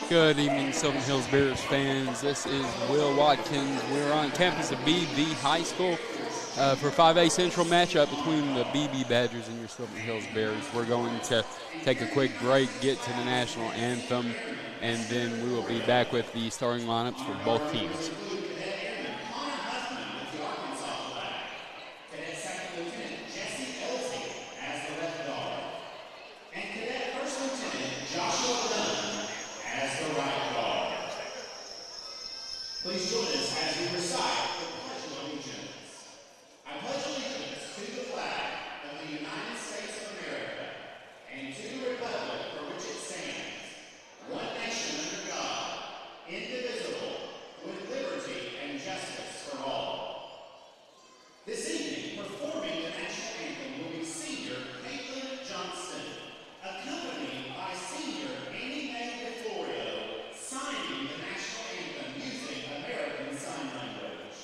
Good evening, Sylvan Hills Bears fans. This is Will Watkins. We're on campus of Beebe High School for 5A Central matchup between the Beebe Badgers and your Sylvan Hills Bears. We're going to take a quick break, get to the national anthem, and then we will be back with the starting lineups for both teams. Please join us as we recite the Pledge of Allegiance. I pledge allegiance to the flag of the United States of America and to the republic for which it stands, one nation under God, indivisible, with liberty and justice for all. This evening, performing the national anthem will be senior Caitlin Johnston, accompanied by senior Annie Mae DeFlorio, signing the national anthem using American Sign Language.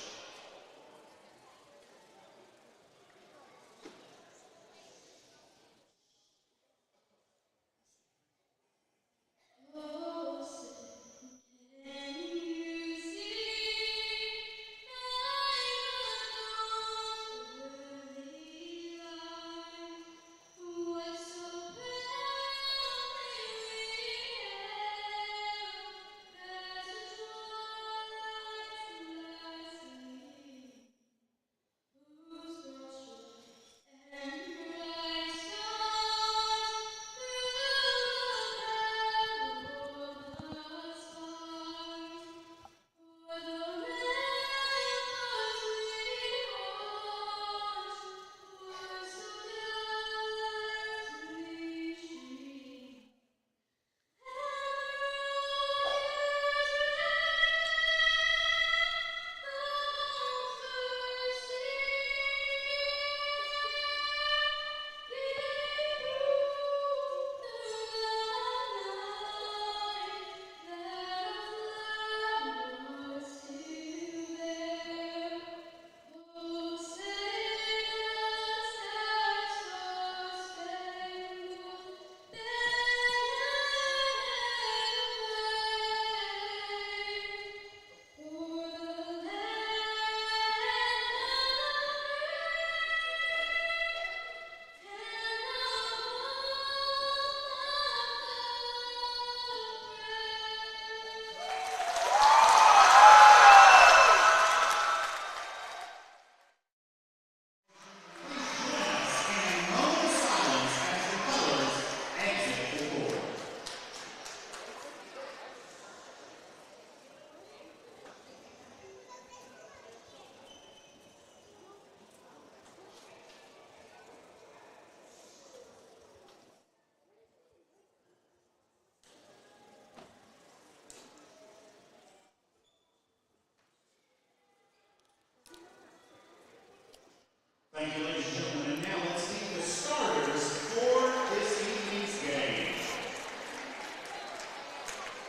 Thank you, ladies and gentlemen. And now let's see the starters for this evening's game.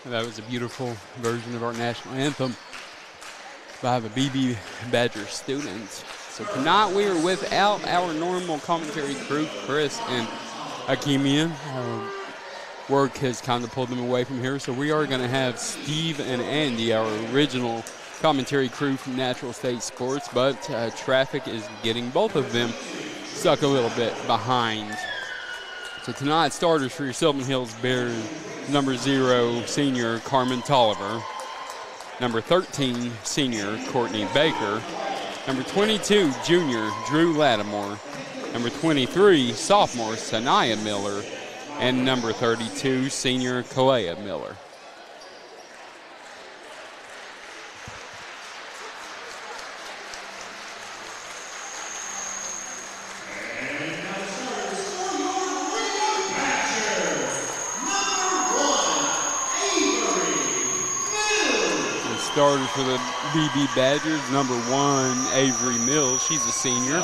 That was a beautiful version of our national anthem by the Beebe Badger students. So tonight we are without our normal commentary crew, Chris and Akemian. Work has kind of pulled them away from here, so we are going to have Steve and Andy, our original commentary crew from Natural State Sports, but traffic is getting both of them stuck a little bit behind. So tonight's starters for your Sylvan Hills Bears: number 0, senior Carmen Tolliver; number 13, senior Courtney Baker; number 22, junior Drew Lattimore; number 23, sophomore Sanaya Miller; and number 32, senior Kalea Miller. Starter for the Beebe Badgers, number 1, Avery Mills. She's a senior.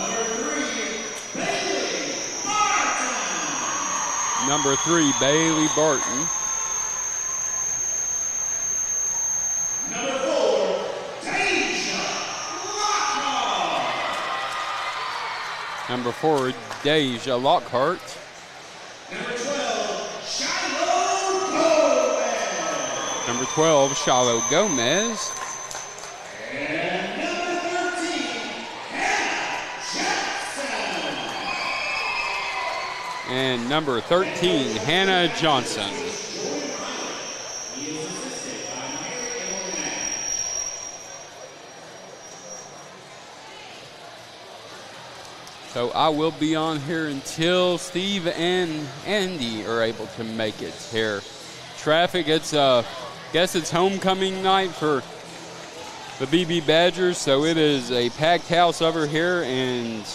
number 3, Bailey Barton. Number 4, Deja Lockhart. Number 4, Deja Lockhart. Number 12, Shiloh Gomez. Number 12, Shiloh Gomez. And number 13, Hannah Jackson. And number 13, Hannah Johnson. So I will be on here until Steve and Andy are able to make it here. Traffic, guess it's homecoming night for the Beebe Badgers, so it is a packed house over here, and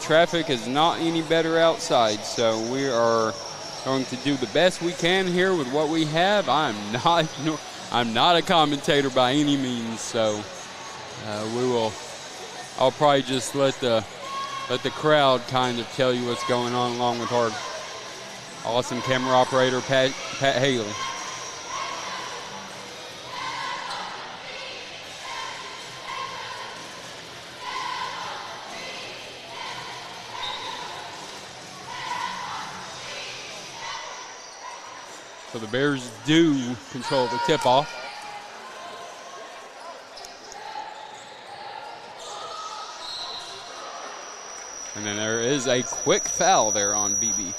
traffic is not any better outside, so we are going to do the best we can here with what we have. I'm not a commentator by any means, so I'll probably just let the crowd kind of tell you what's going on, along with our awesome camera operator, Pat Haley. So the Bears do control the tip-off. And then there is a quick foul there on Beebe.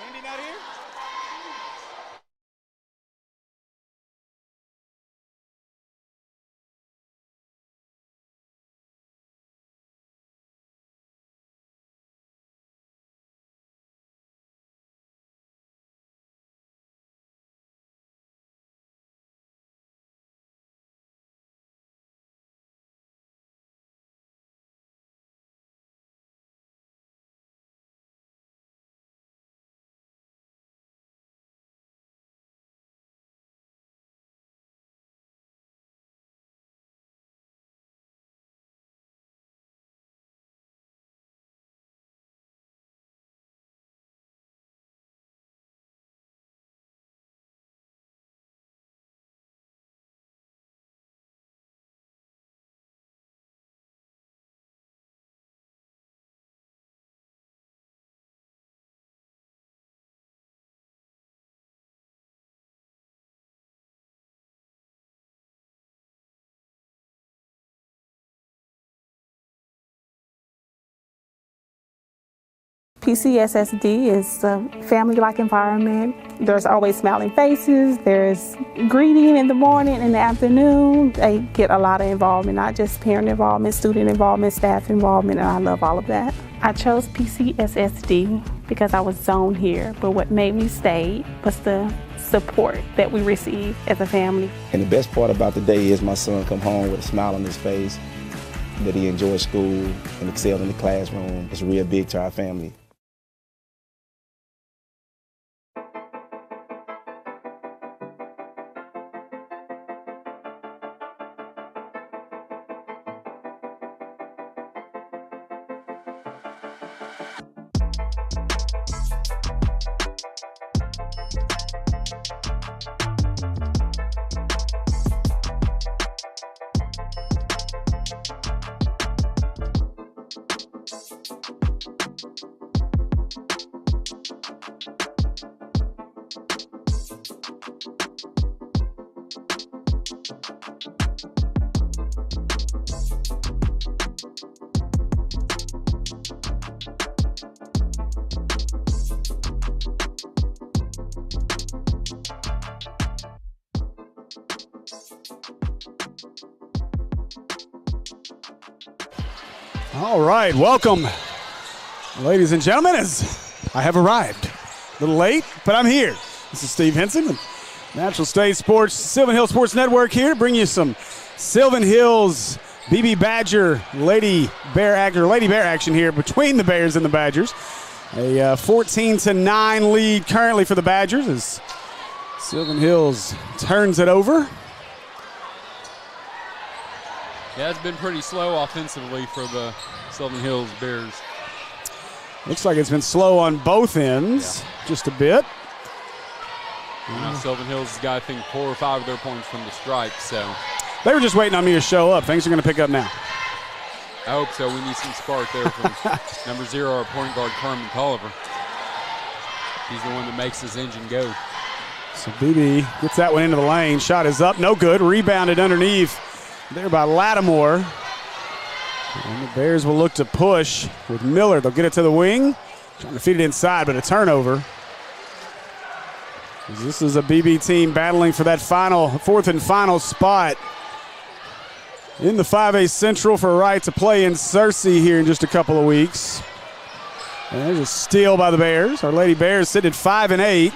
Andy not here? PCSSD is a family-like environment. There's always smiling faces. There's greeting in the morning and the afternoon. They get a lot of involvement, not just parent involvement, student involvement, staff involvement, and I love all of that. I chose PCSSD because I was zoned here, but what made me stay was the support that we receive as a family. And the best part about the day is my son come home with a smile on his face, that he enjoys school and excelled in the classroom. It's real big to our family. All right, welcome, ladies and gentlemen, as I have arrived. A little late, but I'm here. This is Steve Henson with Natural State Sports, Sylvan Hills Sports Network here to bring you some Sylvan Hills Beebe Badger Lady Bear action here between the Bears and the Badgers. A 14-9 lead currently for the Badgers as Sylvan Hills turns it over. Yeah, it's been pretty slow offensively for the Sylvan Hills Bears. Looks like it's been slow on both ends, just a bit. Sylvan Hills has got, I think, 4 or 5 of their points from the stripe, so. They were just waiting on me to show up. Things are going to pick up now. I hope so. We need some spark there from number 0, our point guard, Carmen Tolliver. He's the one that makes this engine go. So Beebe gets that one into the lane. Shot is up, no good. Rebounded underneath there by Lattimore. And the Bears will look to push with Miller. They'll get it to the wing. Trying to feed it inside, but a turnover. This is a Beebe team battling for that fourth and final spot in the 5A Central for a right to play in Searcy here in just a couple of weeks. And there's a steal by the Bears. Our Lady Bears sitting at 5-8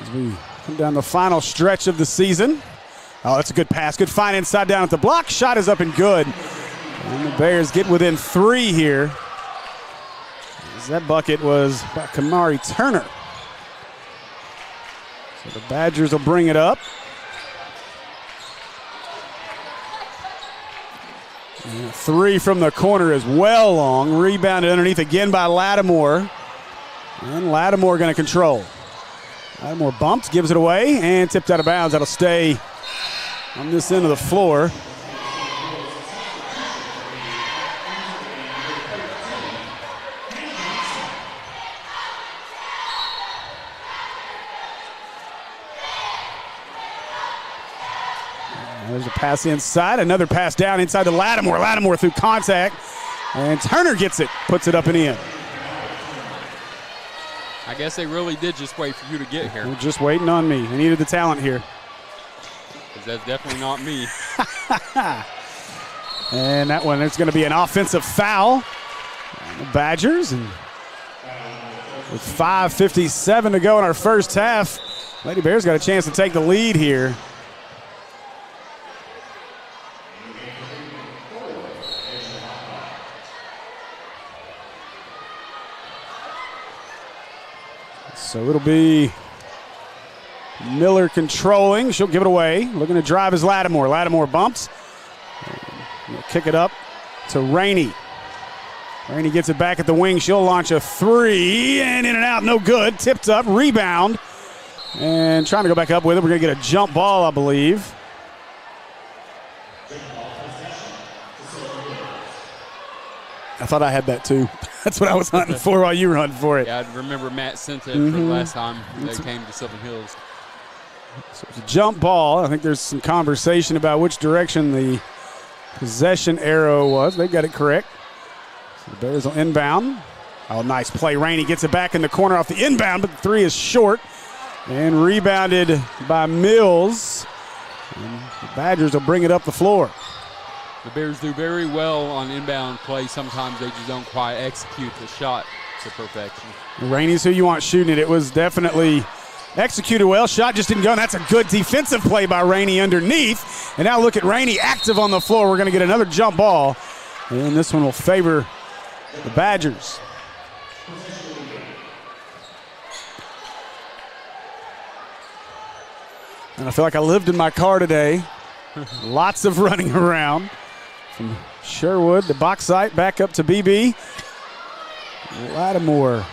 as we come down the final stretch of the season. Oh, that's a good pass. Good find inside down at the block. Shot is up and good. And the Bears get within 3 here. As that bucket was by Kamari Turner. So the Badgers will bring it up. And 3 from the corner is well long. Rebounded underneath again by Lattimore. And Lattimore going to control. Lattimore bumped, gives it away, and tipped out of bounds. That'll stay on this end of the floor. There's a pass inside, another pass down inside to Lattimore. Lattimore through contact, and Turner gets it, puts it up and in. I guess they really did just wait for you to get here. They're just waiting on me. I needed the talent here. Because that's definitely not me. And that one, it's going to be an offensive foul on the Badgers. And with 5:57 to go in our first half, Lady Bears got a chance to take the lead here. So it'll be Miller controlling. She'll give it away. Looking to drive is Lattimore. Lattimore bumps. We'll kick it up to Rainey. Rainey gets it back at the wing. She'll launch a three, and in and out, no good. Tipped up, rebound, and trying to go back up with it. We're going to get a jump ball, I believe. I thought I had that too. That's what I was hunting for while you were hunting for it. Yeah, I remember Matt sent it for the last time they came to Sylvan Hills. So it's a jump ball. I think there's some conversation about which direction the possession arrow was. They got it correct. So the Bears will inbound. Oh, nice play. Rainey gets it back in the corner off the inbound, but the three is short and rebounded by Mills. And the Badgers will bring it up the floor. The Bears do very well on inbound play. Sometimes they just don't quite execute the shot to perfection. Rainey's who you want shooting it. It was definitely executed well. Shot just didn't go, and that's a good defensive play by Rainey underneath. And now look at Rainey active on the floor. We're going to get another jump ball, and this one will favor the Badgers. And I feel like I lived in my car today. Lots of running around. From Sherwood to Bauxite, back up to Beebe. Lattimore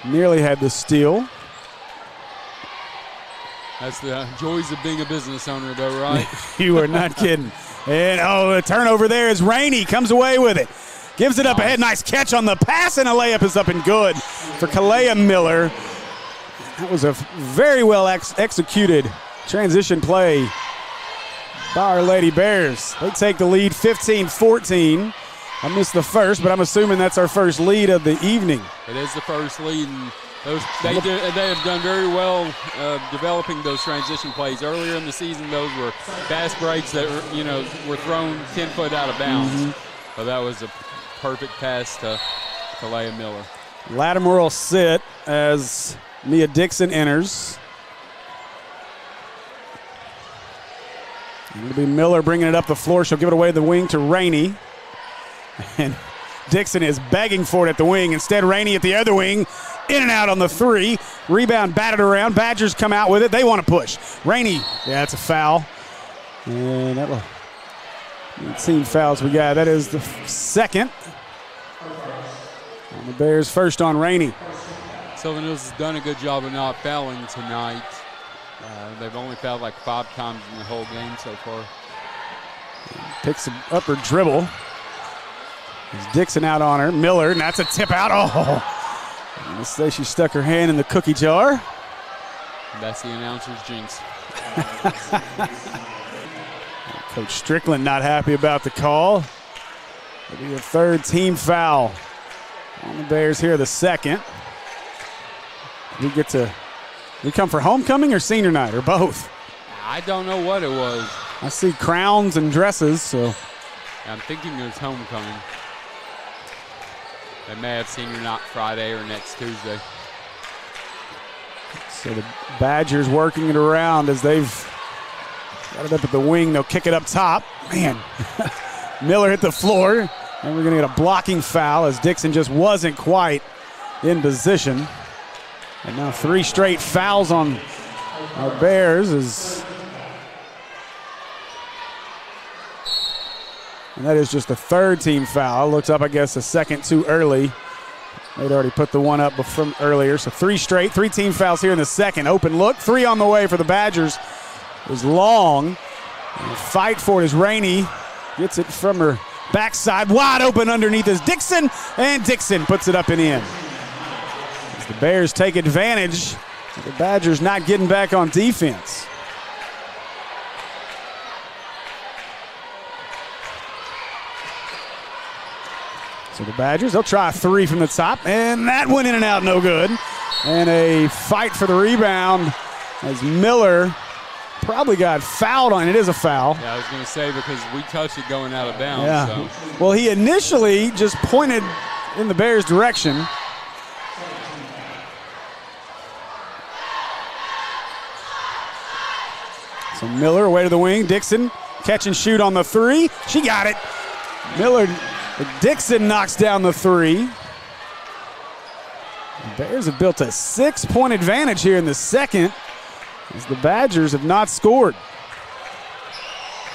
nearly had the steal. That's the joys of being a business owner, though, right? You are not kidding. And, a turnover there as Rainey comes away with it. Gives it up ahead. Nice catch on the pass, and a layup is up and good for Kalea Miller. That was a very well executed transition play by our Lady Bears. They take the lead 15-14. I missed the first, but I'm assuming that's our first lead of the evening. It is the first lead, and they have done very well developing those transition plays. Earlier in the season, those were fast breaks that were thrown 10 foot out of bounds. So that was a perfect pass to Kalea Miller. Lattimore will sit as Mia Dixon enters. It'll be Miller bringing it up the floor. She'll give it away to the wing to Rainey. And Dixon is begging for it at the wing. Instead, Rainey at the other wing. In and out on the three. Rebound batted around. Badgers come out with it. They want to push. Rainey, yeah, it's a foul. And that will 18 fouls we got. That is the second. And the Bears first on Rainey. Sylvan Hills has done a good job of not fouling tonight. They've only fouled like 5 times in the whole game so far. Picks up her dribble. There's Dixon out on her. Miller, and that's a tip out. Oh, let's say she stuck her hand in the cookie jar. That's the announcer's jinx. Coach Strickland not happy about the call. It'll be a third team foul on the Bears here, the second. We come for homecoming or senior night or both? I don't know what it was. I see crowns and dresses, so. I'm thinking it was homecoming. They may have senior night Friday or next Tuesday. So the Badgers working it around as they've got it up at the wing. They'll kick it up top. Man, Miller hit the floor. And we're going to get a blocking foul as Dixon just wasn't quite in position. And now 3 straight fouls on our Bears. And that is just the third team foul. Looks up, I guess, a second too early. They'd already put the one up from earlier. So 3 team fouls here in the second. Open look, 3 on the way for the Badgers. It was long. And the fight for it as Rainey gets it from her backside. Wide open underneath is Dixon, and Dixon puts it up and in. As the Bears take advantage, the Badgers not getting back on defense. So the Badgers, they'll try a 3 from the top, and that went in and out, no good. And a fight for the rebound as Miller probably got fouled on. It is a foul. Yeah, I was going to say because we touched it going out of bounds. Yeah. So. Well, he initially just pointed in the Bears' direction. So Miller away to the wing. Dixon catch and shoot on the three. She got it. Dixon knocks down the three. The Bears have built a 6-point advantage here in the second as the Badgers have not scored.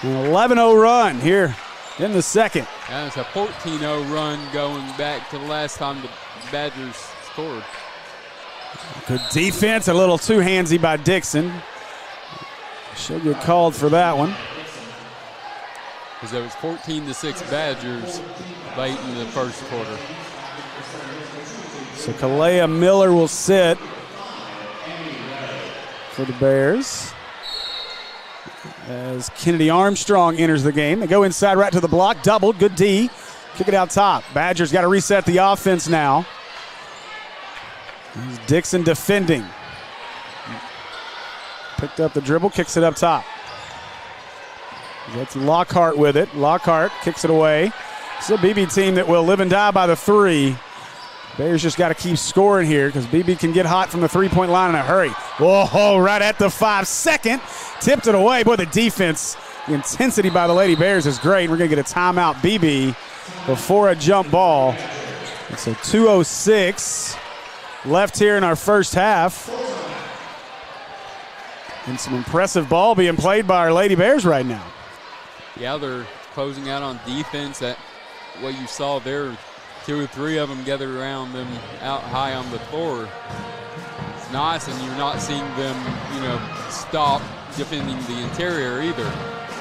An 11-0 run here in the second. And it's a 14-0 run going back to the last time the Badgers scored. Good defense, a little too handsy by Dixon. She'll get called for that one. Because it was 14-6 Badgers late in the first quarter. So Kalea Miller will sit for the Bears as Kennedy Armstrong enters the game. They go inside right to the block, doubled, good D. Kick it out top. Badgers got to reset the offense now. Here's Dixon defending. Picked up the dribble, kicks it up top. That's Lockhart with it. Lockhart kicks it away. It's a Beebe team that will live and die by the three. Bears just got to keep scoring here because Beebe can get hot from the three-point line in a hurry. Whoa, right at the 5-second. Tipped it away. Boy, the defense, the intensity by the Lady Bears is great. We're going to get a timeout, Beebe, before a jump ball. And so 2:06 left here in our first half. And some impressive ball being played by our Lady Bears right now. Yeah, they're closing out on defense. That what you saw there, 2 or 3 of them gathered around them out high on the floor. It's nice, and you're not seeing them, stop defending the interior either.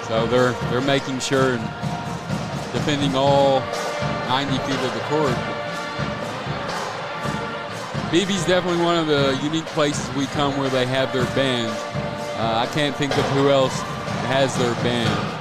So they're making sure and defending all 90 feet of the court. Beebe's definitely one of the unique places we come where they have their band. I can't think of who else has their band.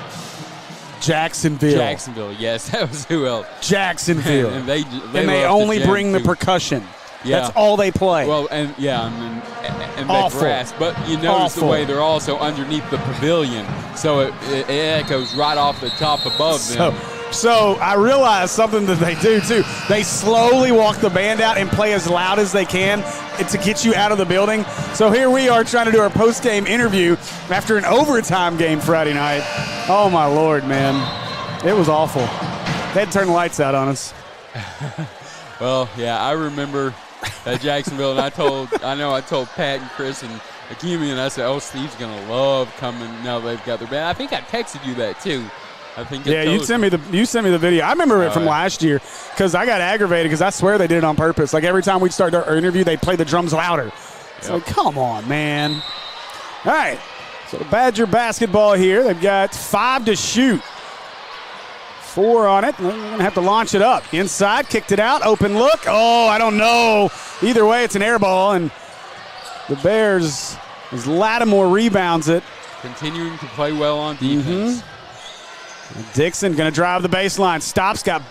Jacksonville, yes, that was who else. Jacksonville. and they only bring the percussion. Yeah. That's all they play. Well, and the grass. But you notice the way they're also underneath the pavilion, so it echoes right off the top above them. So I realized something that they do too. They slowly walk the band out and play as loud as they can to get you out of the building. So here we are trying to do our post-game interview after an overtime game Friday night. Oh my Lord, man. It was awful. They had to turn the lights out on us. Well, yeah, I remember at Jacksonville, and I told Pat and Chris and Akimi, and I said, oh, Steve's going to love coming now they've got their band. I think I texted you that too. You sent me the video. I remember it from last year because I got aggravated because I swear they did it on purpose. Like every time we'd start our interview, they'd play the drums louder. It's like, come on, man. All right, so the Badger basketball here. They've got 5 to shoot. 4 on it. They're going to have to launch it up. Inside, kicked it out. Open look. Oh, I don't know. Either way, it's an air ball, and the Bears, as Lattimore rebounds it. Continuing to play well on defense. Dixon going to drive the baseline. Stops, got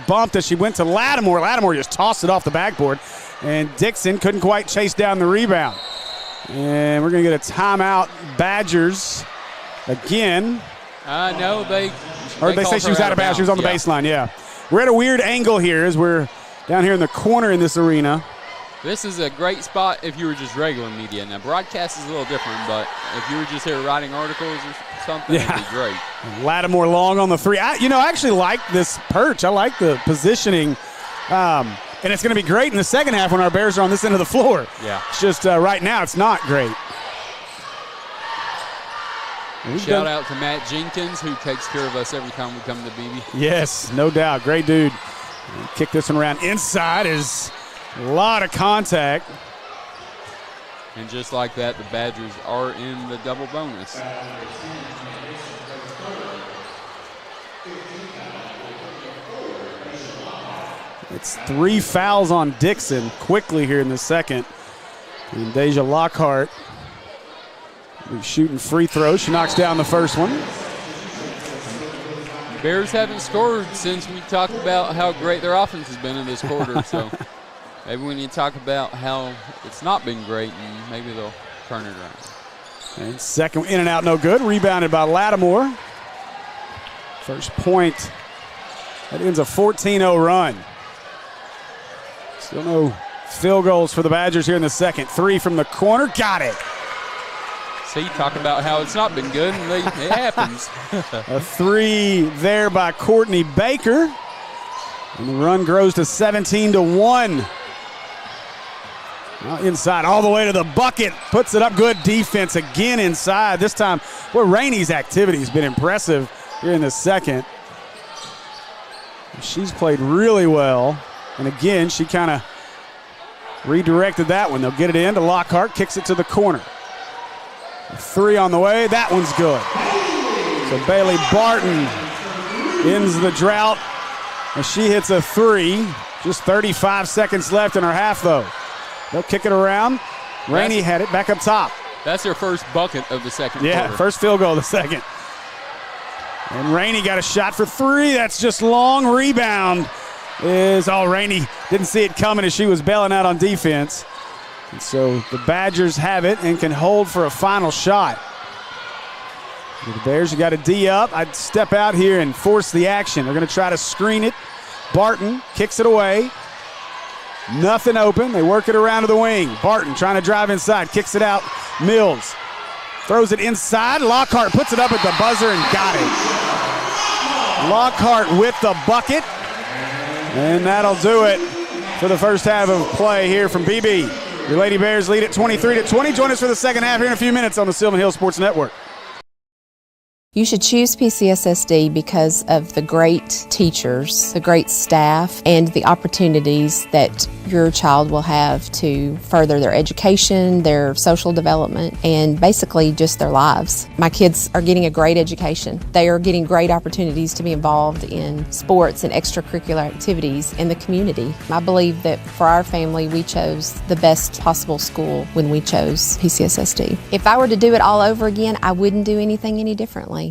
bumped as she went to Lattimore. Lattimore just tossed it off the backboard, and Dixon couldn't quite chase down the rebound. And we're going to get a timeout. Badgers again. No, they say she was out of bounds. She was on the baseline, yeah. We're at a weird angle here as we're down here in the corner in this arena. This is a great spot if you were just regular media. Now, broadcast is a little different, but if you were just here writing articles or something, it'd be great. Lattimore long on the 3. I actually like this perch. I like the positioning. And it's going to be great in the second half when our Bears are on this end of the floor. Yeah. It's just right now it's not great. Shout out to Matt Jenkins, who takes care of us every time we come to Beebe. Yes, no doubt. Great dude. Kick this one around. Inside is a lot of contact. And just like that, the Badgers are in the double bonus. It's 3 fouls on Dixon quickly here in the second. And Deja Lockhart shooting free throws. She knocks down the first one. Bears haven't scored since we talked about how great their offense has been in this quarter. So Maybe we need to talk about how it's not been great, and maybe they'll turn it around. And second in and out, no good. Rebounded by Lattimore. First point. That ends a 14-0 run. Still no field goals for the Badgers here in the second. 3 from the corner. Got it. See, talk about how it's not been good, and it happens. A 3 there by Courtney Baker. And the run grows to 17-1. Now inside, all the way to the bucket. Puts it up. Good defense again inside. This time, Rainey's activity has been impressive here in the second. She's played really well. And again, she kind of redirected that one. They'll get it in to Lockhart. Kicks it to the corner. A 3 on the way. That one's good. So Bailey Barton ends the drought as she hits a 3. Just 35 seconds left in her half, though. They'll kick it around. Rainey had it back up top. That's her first bucket of the second quarter. First field goal of the second. And Rainey got a shot for 3. That's just long. Rebound is Rainey didn't see it coming as she was bailing out on defense. And so the Badgers have it and can hold for a final shot. The Bears, you got a D up. I'd step out here and force the action. They're going to try to screen it. Barton kicks it away. Nothing open. They work it around to the wing. Barton trying to drive inside. Kicks it out. Mills throws it inside. Lockhart puts it up at the buzzer and got it. Lockhart with the bucket. And that'll do it for the first half of play here from Beebe. Your Lady Bears lead at 23-20. Join us for the second half here in a few minutes on the Sylvan Hill Sports Network. You should choose PCSSD because of the great teachers, the great staff, and the opportunities that your child will have to further their education, their social development, and basically just their lives. My kids are getting a great education. They are getting great opportunities to be involved in sports and extracurricular activities in the community. I believe that for our family, we chose the best possible school when we chose PCSSD. If I were to do it all over again, I wouldn't do anything any differently.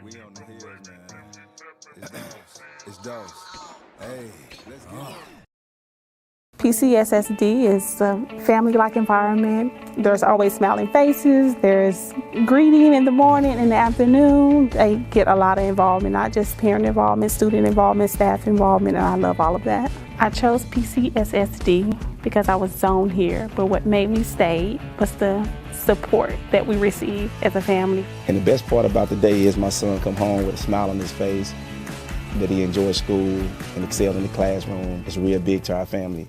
We on the hills, man. It's dose. Hey, let's get it. PCSSD is a family-like environment. There's always smiling faces. There's greeting in the morning and the afternoon. They get a lot of involvement, not just parent involvement, student involvement, staff involvement, and I love all of that. I chose PCSSD because I was zoned here, but what made me stay was the support that we receive as a family. And the best part about the day is my son come home with a smile on his face, that he enjoys school and excelled in the classroom. It's real big to our family.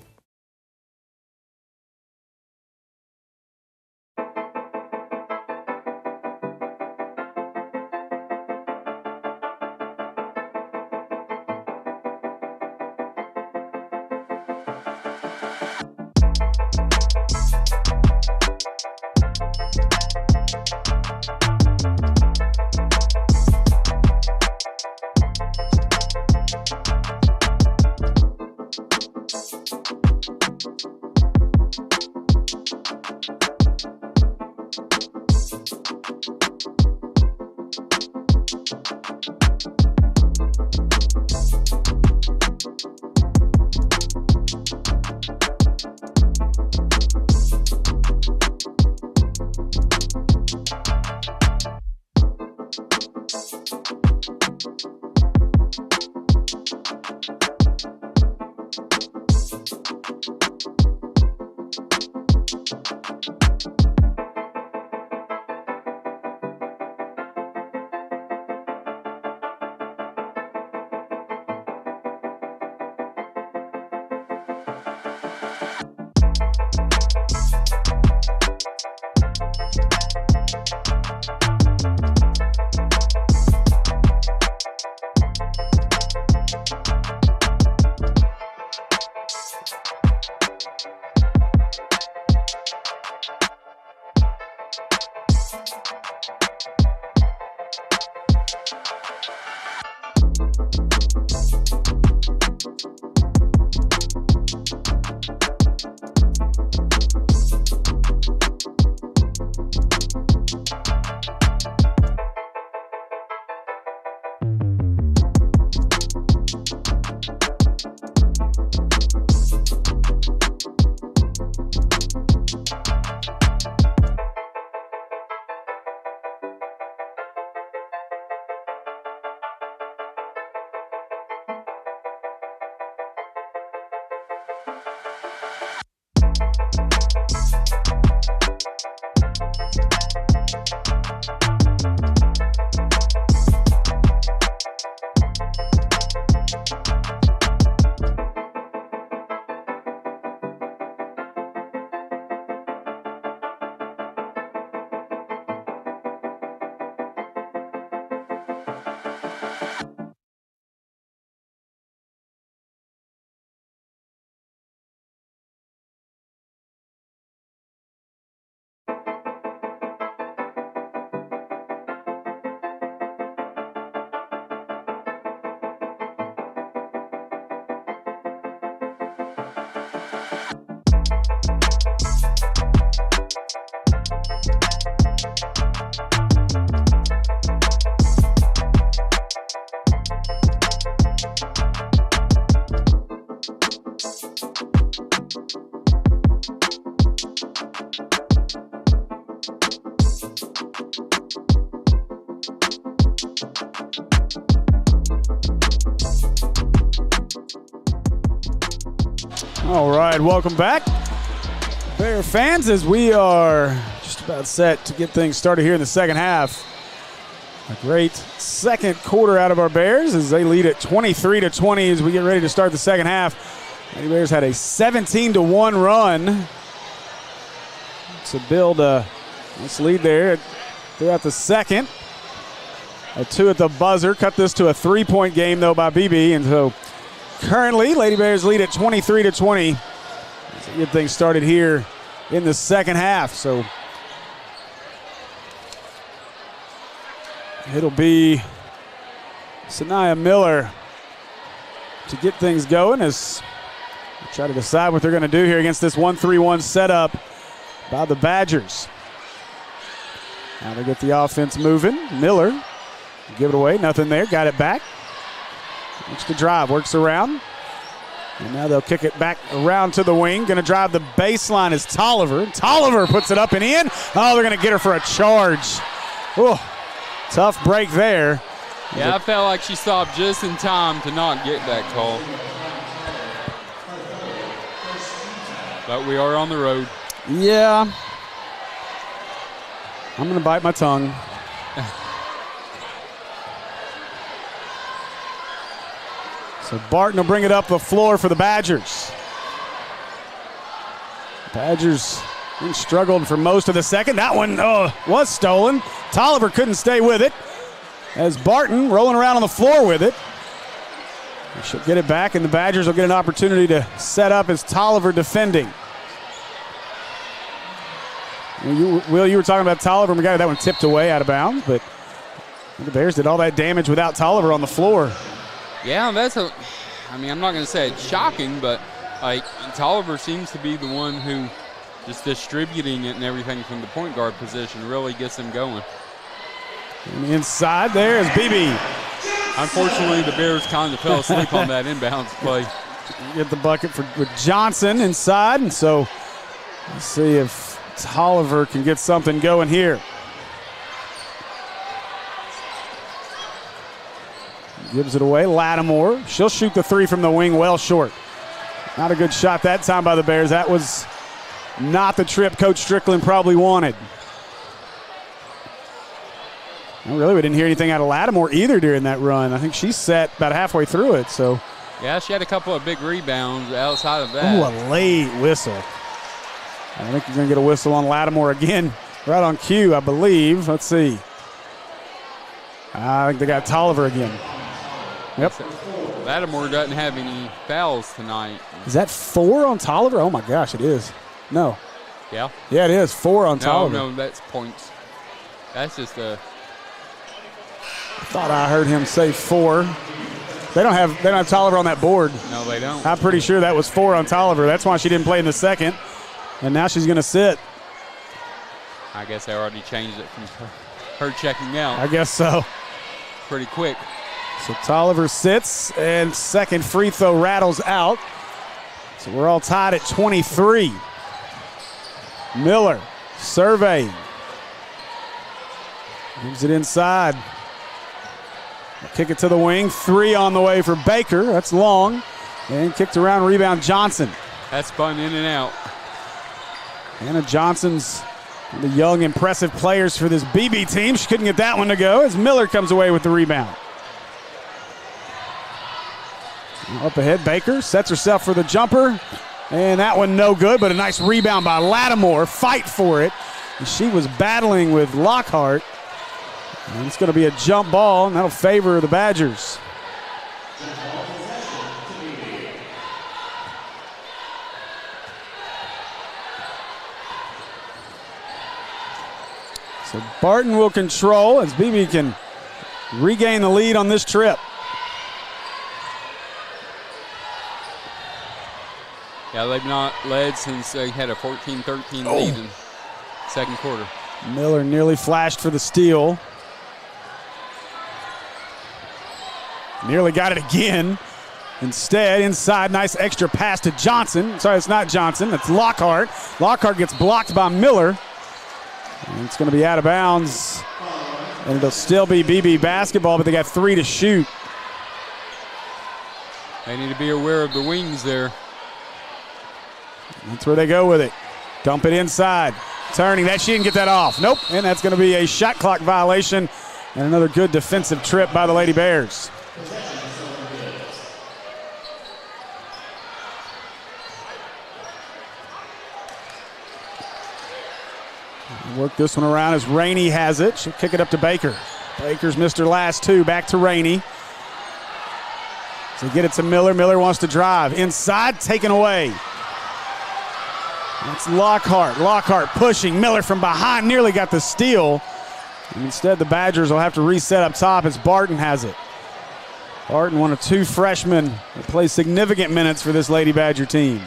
All right, welcome back, Bear fans, as we are just about set to get things started here in the second half. A great second quarter out of our Bears as they lead at 23-20 as we get ready to start the second half. The Bears had a 17-1 run to build a nice lead there throughout the second. A 2 at the buzzer, cut this to a 3-point game though by Beebe, and so currently Lady Bears lead at 23-20 as we get things started here in the second half. So it'll be Sanaya Miller to get things going as we try to decide what they're going to do here against this 1-3-1 setup by the Badgers. Now they get the offense moving. Miller, give it away, nothing there, got it back. Looks to drive, works around. And now they'll kick it back around to the wing. Going to drive the baseline is Tolliver. Tolliver puts it up and in. Oh, they're going to get her for a charge. Oh, tough break there. Yeah, I felt like she stopped just in time to not get that call. But we are on the road. Yeah. I'm going to bite my tongue. So Barton will bring it up the floor for the Badgers. Badgers struggled for most of the second. That one was stolen. Tolliver couldn't stay with it. As Barton rolling around on the floor with it. She'll get it back, and the Badgers will get an opportunity to set up as Tolliver defending. Will, you were talking about Tolliver. We got that one tipped away out of bounds, but the Bears did all that damage without Tolliver on the floor. Yeah, I'm not going to say it's shocking, but like Tolliver seems to be the one who just distributing it and everything from the point guard position really gets them going. And inside there is Beebe. Unfortunately, the Bears kind of fell asleep on that inbounds play. Get the bucket with Johnson inside, and so let's see if Tolliver can get something going here. Gives it away. Lattimore. She'll shoot the three from the wing well short. Not a good shot that time by the Bears. That was not the trip Coach Strickland probably wanted. Well, really, we didn't hear anything out of Lattimore either during that run. I think she set about halfway through it. So, yeah, she had a couple of big rebounds outside of that. Ooh, a late whistle. I think you're going to get a whistle on Lattimore again. Right on cue, I believe. Let's see. I think they got Tolliver again. Yep. Lattimore doesn't have any fouls tonight. Is that 4 on Tolliver? Oh, my gosh, it is. No. Yeah? Yeah, it is. 4 on Tolliver. No, that's points. That's just a... I thought I heard him say 4. They don't have Tolliver on that board. No, they don't. I'm pretty sure that was 4 on Tolliver. That's why she didn't play in the second. And now she's going to sit. I guess they already changed it from her checking out. I guess so. Pretty quick. So Tolliver sits, and second free throw rattles out. So we're all tied at 23. Miller surveying. Moves it inside. Kick it to the wing. 3 on the way for Baker. That's long. And kicked around, rebound Johnson. That's spun in and out. Anna Johnson's one of the young, impressive players for this Beebe team. She couldn't get that one to go as Miller comes away with the rebound. Up ahead, Baker sets herself for the jumper. And that one no good, but a nice rebound by Lattimore. Fight for it. And she was battling with Lockhart. And it's going to be a jump ball, and that'll favor the Badgers. So Barton will control as Beebe can regain the lead on this trip. Yeah, they've not led since they had a 14-13 lead in second quarter. Miller nearly flashed for the steal. Nearly got it again. Instead, inside, nice extra pass to Johnson. Sorry, it's not Johnson, it's Lockhart. Lockhart gets blocked by Miller. And it's going to be out of bounds. And it'll still be Beebe basketball, but they got 3 to shoot. They need to be aware of the wings there. That's where they go with it. Dump it inside. Turning, that she didn't get that off. Nope, and that's going to be a shot clock violation. And another good defensive trip by the Lady Bears. Work this one around as Rainey has it. She'll kick it up to Baker. Baker's missed her last 2. Back to Rainey. So get it to Miller. Miller wants to drive. Inside, taken away. That's Lockhart. Lockhart pushing. Miller from behind nearly got the steal. And instead, the Badgers will have to reset up top as Barton has it. Barton, one of 2 freshmen that play significant minutes for this Lady Badger team.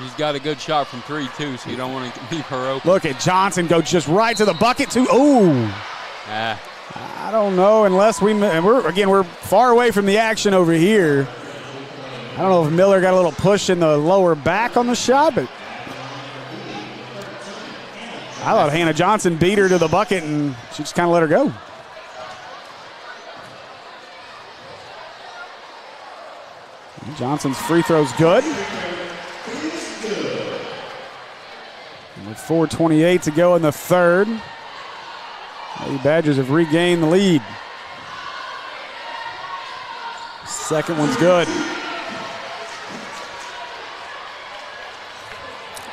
She's got a good shot from 3, too, so you don't want to leave her open. Look at Johnson go just right to the bucket, too. Ooh. I don't know unless we're far away from the action over here. I don't know if Miller got a little push in the lower back on the shot, but I thought Hannah Johnson beat her to the bucket and she just kind of let her go. Johnson's free throw's good. And with 4:28 to go in the third, the Badgers have regained the lead. Second one's good.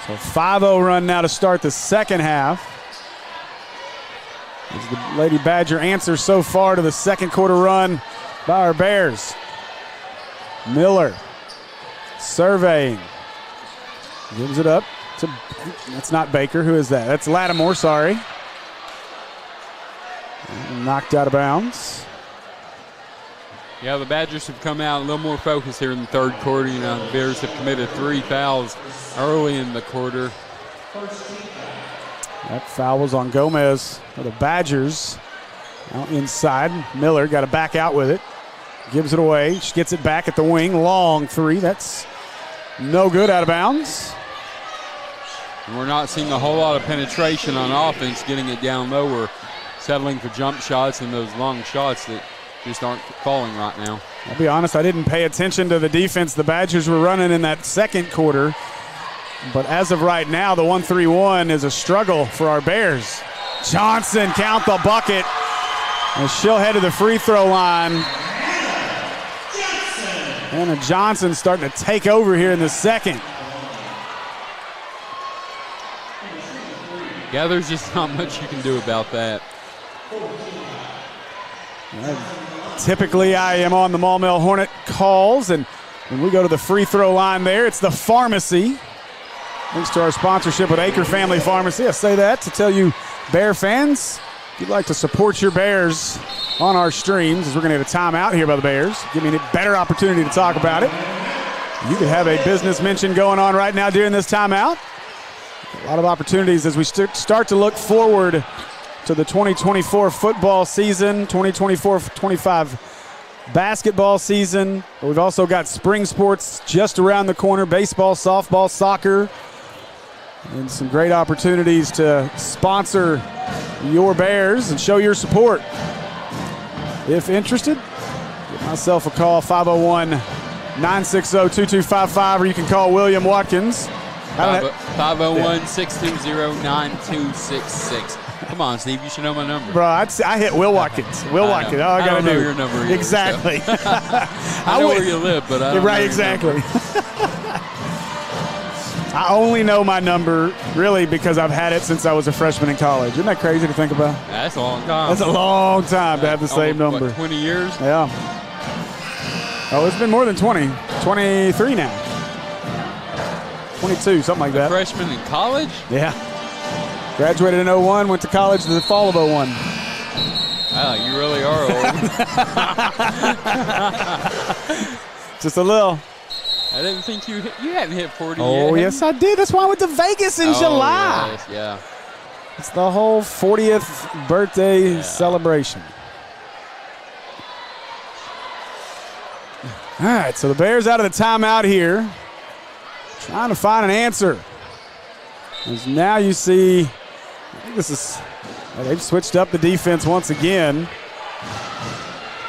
So 5-0 run now to start the second half. As the Lady Badger answers so far to the second quarter run by our Bears. Miller surveying. Gives it up to, that's not Baker. Who is that? That's Lattimore, sorry. Knocked out of bounds. Yeah, the Badgers have come out a little more focused here in the third quarter. You know, the Bears have committed 3 fouls early in the quarter. That foul was on Gomez for the Badgers. Out inside, Miller got to back out with it. Gives it away. She gets it back at the wing. Long 3. That's no good, out of bounds. And we're not seeing a whole lot of penetration on offense, getting it down low. We're settling for jump shots and those long shots that just aren't falling right now. I'll be honest, I didn't pay attention to the defense the Badgers were running in that second quarter. But as of right now, the 1-3-1 is a struggle for our Bears. Johnson, count the bucket. And she'll head to the free throw line. Hannah Johnson starting to take over here in the second. Yeah, there's just not much you can do about that. Typically, I am on the Maumelle Hornet calls, and when we go to the free throw line there, it's the pharmacy. Thanks to our sponsorship with Acre Family Pharmacy. I say that to tell you, Bear fans, if you'd like to support your Bears on our streams, as we're going to get a timeout here by the Bears, give me a better opportunity to talk about it. You could have a business mention going on right now during this timeout. A lot of opportunities as we start to look forward to the 2024 football season, 2024-25 basketball season. But we've also got spring sports just around the corner, baseball, softball, soccer, and some great opportunities to sponsor your Bears and show your support. If interested, give myself a call, 501-960-2255, or you can call William Watkins. 501-620-9266. Come on, Steve, you should know my number. Bro, I hit Will Watkins. Will Watkins. All I got to do. I don't know your number either, exactly. So. I know where you live, but I don't know your exactly. number. I only know my number, really, because I've had it since I was a freshman in college. Isn't that crazy to think about? That's a long time. That's a long time to have the same almost, number. What, 20 years? Yeah. Oh, it's been more than 20. 23 now. 22, something like that. Freshman in college? Yeah. Graduated in 01, went to college in the fall of 01. Wow, you really are old. Just a little. I didn't think you hadn't hit 40 yet. Oh, yes, I did. That's why I went to Vegas in July. Yes, yeah. It's the whole 40th birthday celebration. All right, so the Bears out of the timeout here, trying to find an answer. As now you see, I think this is, they've switched up the defense once again.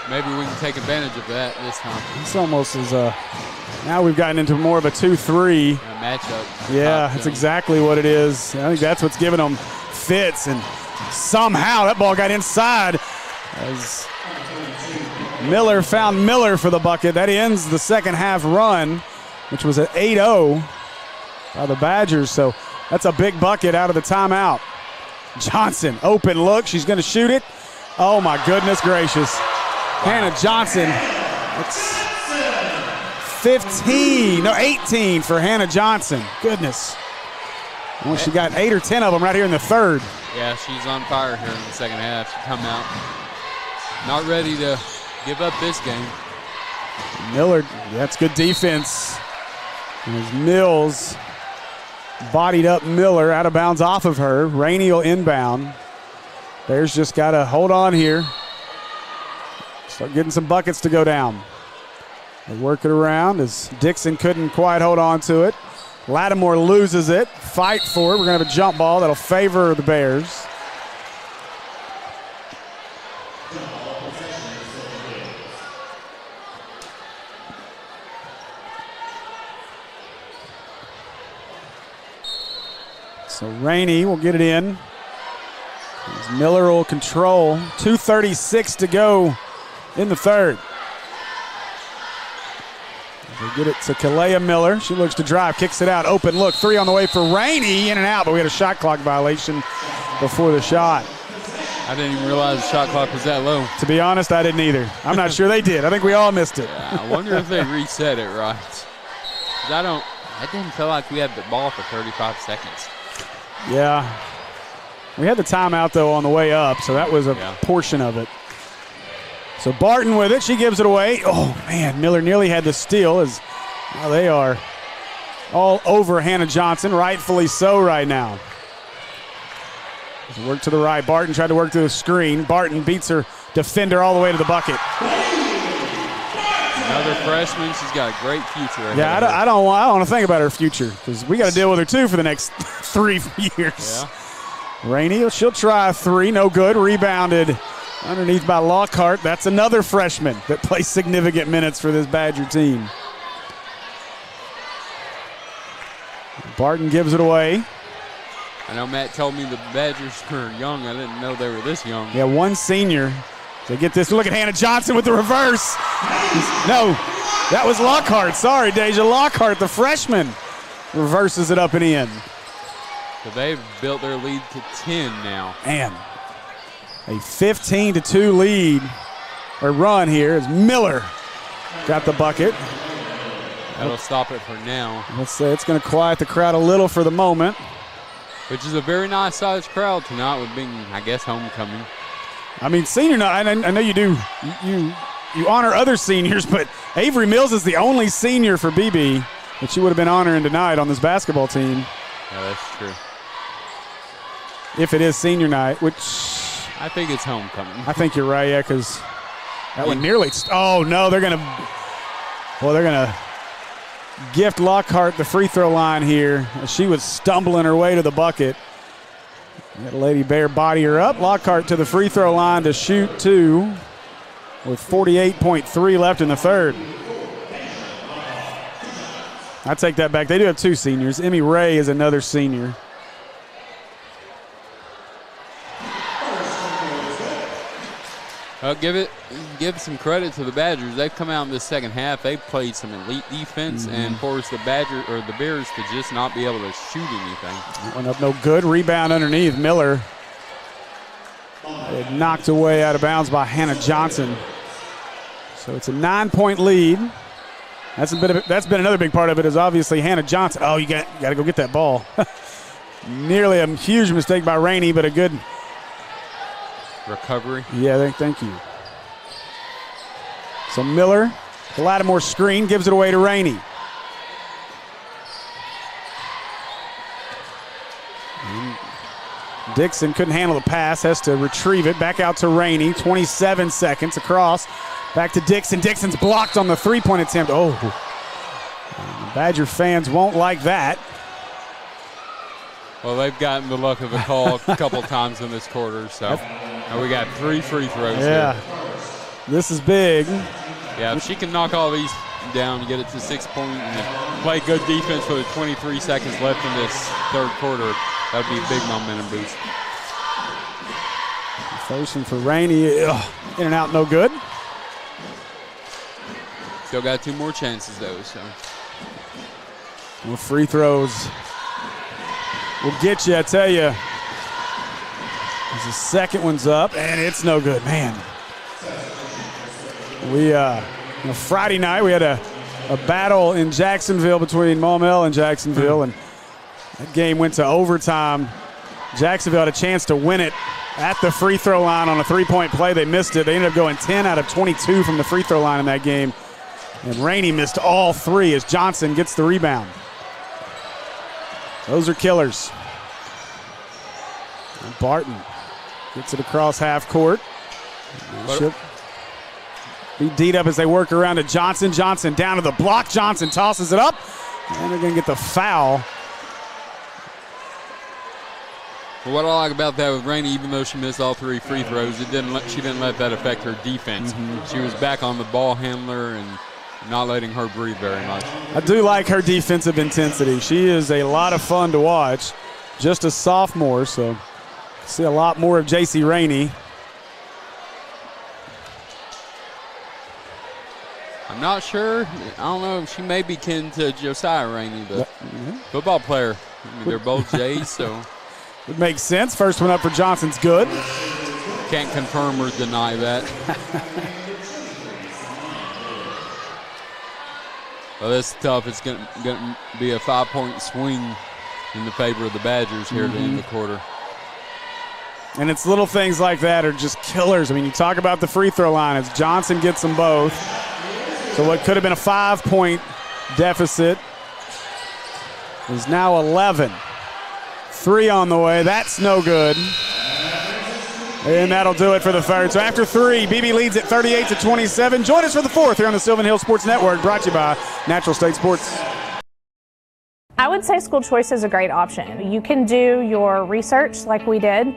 Maybe we can take advantage of that this time. It's almost as now we've gotten into more of a 2-3 matchup. Yeah, that's exactly what it is. I think that's what's giving them fits, and somehow that ball got inside as Miller found Miller for the bucket. That ends the second half run, which was at 8-0 by the Badgers. So that's a big bucket out of the timeout. Johnson, open look. She's going to shoot it. Oh, my goodness gracious. Hannah Johnson. It's 18 for Hannah Johnson. Goodness. Well, she got 8 or 10 of them right here in the third. Yeah, she's on fire here in the second half. She come out not ready to give up this game. Miller, that's good defense. And as Mills bodied up Miller out of bounds off of her. Rainey will inbound. Bears just got to hold on here. Start getting some buckets to go down. They work it around as Dixon couldn't quite hold on to it. Lattimore loses it. Fight for it. We're going to have a jump ball that'll favor the Bears. So Rainey will get it in. As Miller will control. 2:36 to go in the third. They get it to Kalea Miller. She looks to drive, kicks it out. Open look. 3 on the way for Rainey. In and out, but we had a shot clock violation before the shot. I didn't even realize the shot clock was that low. To be honest, I didn't either. I'm not sure they did. I think we all missed it. Yeah, I wonder if they reset it right. I didn't feel like we had the ball for 35 seconds. Yeah. We had the timeout, though, on the way up, so that was a portion of it. So Barton with it. She gives it away. Oh, man, Miller nearly had the steal. As now they are all over Hannah Johnson, rightfully so right now. Work to the right. Barton tried to work through the screen. Barton beats her defender all the way to the bucket. Another freshman. She's got a great future. Yeah, I don't want to think about her future because we got to deal with her, too, for the next 3 years. Yeah. Rainey, she'll try a 3. No good. Rebounded underneath by Lockhart. That's another freshman that plays significant minutes for this Badger team. Barton gives it away. I know Matt told me the Badgers were young. I didn't know they were this young. Yeah, one senior. They get this. Look at Hannah Johnson with the reverse. No, that was Lockhart. Sorry, Deja. Lockhart, the freshman, reverses it up and in. So they've built their lead to 10 now. Man, a 15-2 lead or run here as Miller got the bucket. That'll stop it for now. Let's say it's going to quiet the crowd a little for the moment. Which is a very nice sized crowd tonight with being, I guess, homecoming. I mean, senior night, I know you do. You honor other seniors, but Avery Mills is the only senior for Beebe that you would have been honoring tonight on this basketball team. Yeah, that's true. If it is senior night, which I think it's homecoming. I think you're right, yeah, because that would nearly. Oh no, they're gonna gift Lockhart the free throw line here. She was stumbling her way to the bucket. That Lady Bear body her up. Lockhart to the free throw line to shoot 2 with 48.3 left in the third. I take that back. They do have 2 seniors. Emmy Ray is another senior. Give some credit to the Badgers. They've come out in the second half. They've played some elite defense and forced the Bears to just not be able to shoot anything. Went up no good. Rebound underneath. Miller knocked away out of bounds by Hannah Johnson. So it's a 9-point lead. That's been another big part of it is obviously Hannah Johnson. Oh, you got to go get that ball. Nearly a huge mistake by Rainey, but a good recovery. Yeah, thank you. So Miller, the Lattimore screen, gives it away to Rainey. Dixon couldn't handle the pass, has to retrieve it. Back out to Rainey, 27 seconds across. Back to Dixon. Dixon's blocked on the three-point attempt. Oh, Badger fans won't like that. Well, they've gotten the luck of a call a couple times in this quarter, so now we got 3 free throws here. This is big. Yeah, if she can knock all these down, get it to 6 point, and play good defense with 23 seconds left in this third quarter, that would be a big momentum boost. First one for Rainey. In and out, no good. Still got 2 more chances, though, so. More free throws will get you, I tell you. As the second one's up, and it's no good, man. We, Friday night, we had a battle in Jacksonville between Maumelle and Jacksonville, and that game went to overtime. Jacksonville had a chance to win it at the free throw line on a 3-point play. They missed it. They ended up going 10 out of 22 from the free throw line in that game. And Rainey missed all 3 as Johnson gets the rebound. Those are killers. And Barton gets it across half court. Should be D'd up as they work around to Johnson. Johnson down to the block. Johnson tosses it up. And they're going to get the foul. Well, what I like about that with Rainey, even though she missed all 3 free throws, she didn't let that affect her defense. She was back on the ball handler and not letting her breathe very much. I do like her defensive intensity. She is a lot of fun to watch. Just a sophomore, so see a lot more of J.C. Rainey. I'm not sure. I don't know. She may be kin to Josiah Rainey, but football player. I mean, they're both J's, so. It makes sense. First one up for Johnson's good. Can't confirm or deny that. Well, that's tough. It's going to be a 5-point swing in the favor of the Badgers here at the end of the quarter. And it's little things like that are just killers. I mean, you talk about the free throw line as Johnson gets them both. So what could have been a 5-point deficit is now 11. 3 on the way. That's no good. And that'll do it for the third. So after 3, Beebe leads at 38-27. Join us for the fourth here on the Sylvan Hill Sports Network, brought to you by Natural State Sports. I would say school choice is a great option. You can do your research like we did.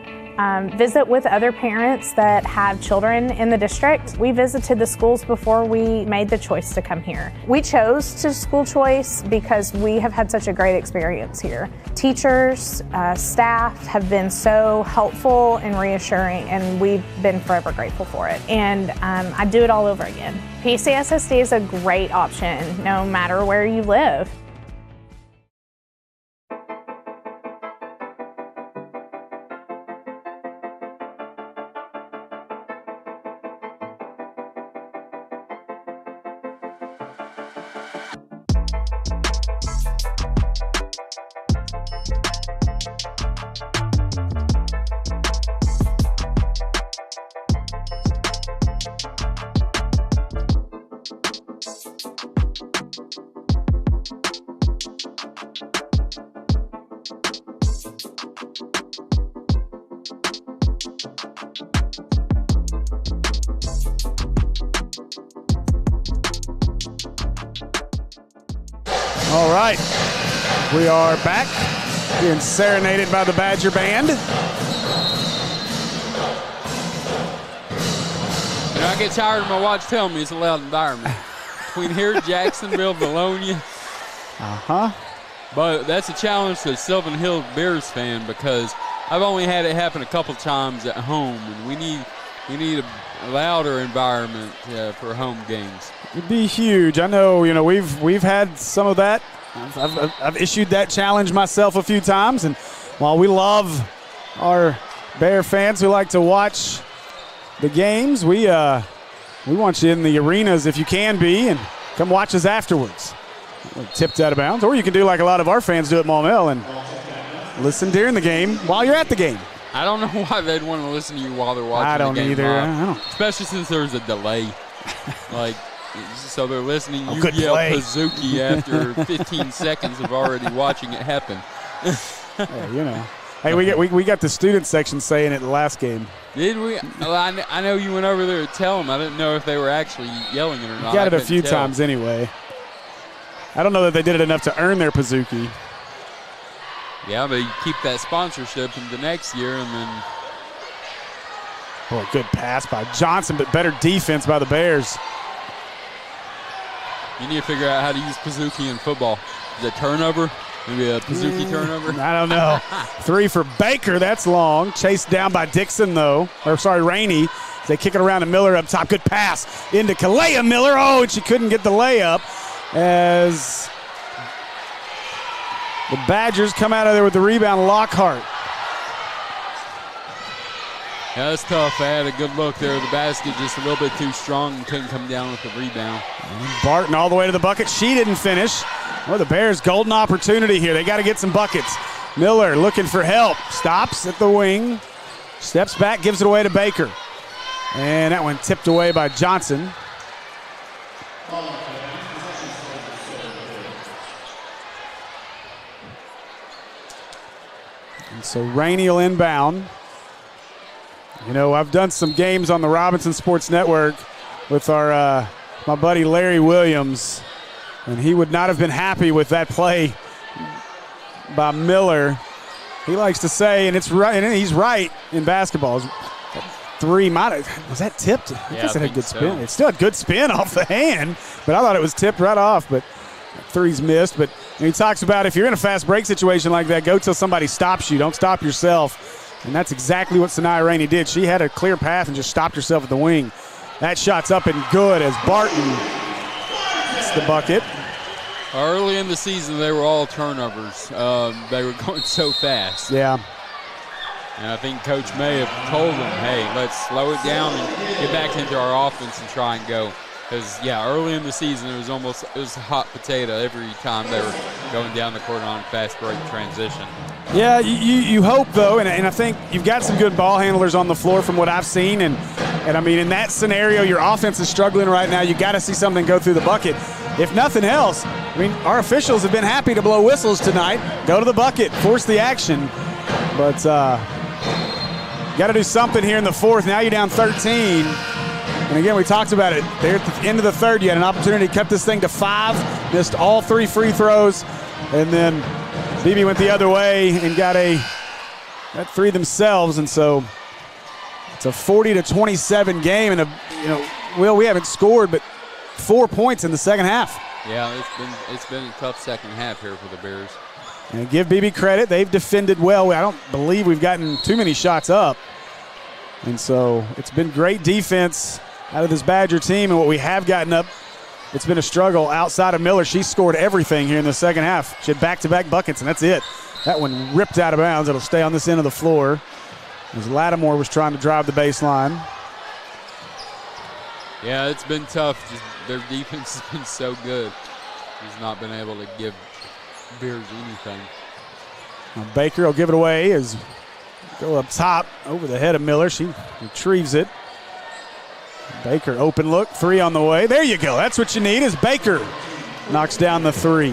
Visit with other parents that have children in the district. We visited the schools before we made the choice to come here. We chose to school choice because we have had such a great experience here. Teachers, staff have been so helpful and reassuring, and we've been forever grateful for it. And I'd do it all over again. PCSSD is a great option no matter where you live. All right, we are back, being serenaded by the Badger Band. You know, I get tired of my watch telling me it's a loud environment. Between here, Jacksonville, Bologna. But that's a challenge to Sylvan Hill Bears fan because I've only had it happen a couple times at home, and we need a louder environment for home games. It'd be huge. I know, we've had some of that. I've issued that challenge myself a few times, and while we love our Bear fans who like to watch the games, we want you in the arenas if you can be, and come watch us afterwards. Tipped out of bounds, or you can do like a lot of our fans do at Maumelle and listen during the game while you're at the game. I don't know why they'd want to listen to you while they're watching the game. I don't. Especially since there's a delay. So they're listening. You good yell play. Pazuki after 15 seconds of already watching it happen. Hey, we got the student section saying it the last game. Did we? Well, I know you went over there to tell them. I didn't know if they were actually yelling it or not. Got it a few times anyway. I don't know that they did it enough to earn their Pazuki. Yeah, but you keep that sponsorship into next year, and then. Boy, good pass by Johnson, but better defense by the Bears. You need to figure out how to use Pazuki in football. Is it turnover? Maybe a Pazuki turnover? I don't know. 3 for Baker. That's long. Chased down by Dixon, though. Rainey. They kick it around to Miller up top. Good pass into Kalea Miller. Oh, and she couldn't get the layup as the Badgers come out of there with the rebound. Lockhart. Yeah, that's tough. I had a good look there. The basket just a little bit too strong and couldn't come down with the rebound. Barton all the way to the bucket. She didn't finish. Well, the Bears, golden opportunity here. They got to get some buckets. Miller looking for help. Stops at the wing. Steps back, gives it away to Baker. And that one tipped away by Johnson. And so Rainey will inbound. You know, I've done some games on the Robinson Sports Network with our my buddy Larry Williams, and he would not have been happy with that play by Miller. He likes to say, and it's right, and he's right in basketball. Three was that tipped? I guess it had good spin. It still had good spin off the hand, but I thought it was tipped right off. But three's missed. But he talks about if you're in a fast break situation like that, go till somebody stops you. Don't stop yourself. And that's exactly what Sanaya Rainey did. She had a clear path and just stopped herself at the wing. That shot's up and good as Barton gets the bucket. Early in the season, they were all turnovers. They were going so fast. Yeah. And I think Coach May have told them, hey, let's slow it down and get back into our offense and try and go. Because, yeah, early in the season, it was a hot potato every time they were going down the court on fast break transition. Yeah, you hope, though, and I think you've got some good ball handlers on the floor from what I've seen. And I mean, in that scenario, your offense is struggling right now. You got to see something go through the bucket. If nothing else, I mean, our officials have been happy to blow whistles tonight. Go to the bucket, force the action. But got to do something here in the fourth. Now you're down 13. And again, we talked about it. There at the end of the third, you had an opportunity to cut this thing to 5, missed all 3 free throws, and then Beebe went the other way and got 3 themselves. And so it's a 40-27 game. And we haven't scored but 4 points in the second half. Yeah, it's been a tough second half here for the Bears. And give Beebe credit. They've defended well. I don't believe we've gotten too many shots up. And so it's been great defense out of this Badger team. And what we have gotten up, it's been a struggle outside of Miller. She scored everything here in the second half. She had back-to-back buckets, and that's it. That one ripped out of bounds. It'll stay on this end of the floor as Lattimore was trying to drive the baseline. Yeah, it's been tough. Just their defense has been so good. He's not been able to give Bears anything. Now Baker will give it away as go up top over the head of Miller. She retrieves it. Baker, open look, 3 on the way. There you go. That's what you need, is Baker knocks down the 3.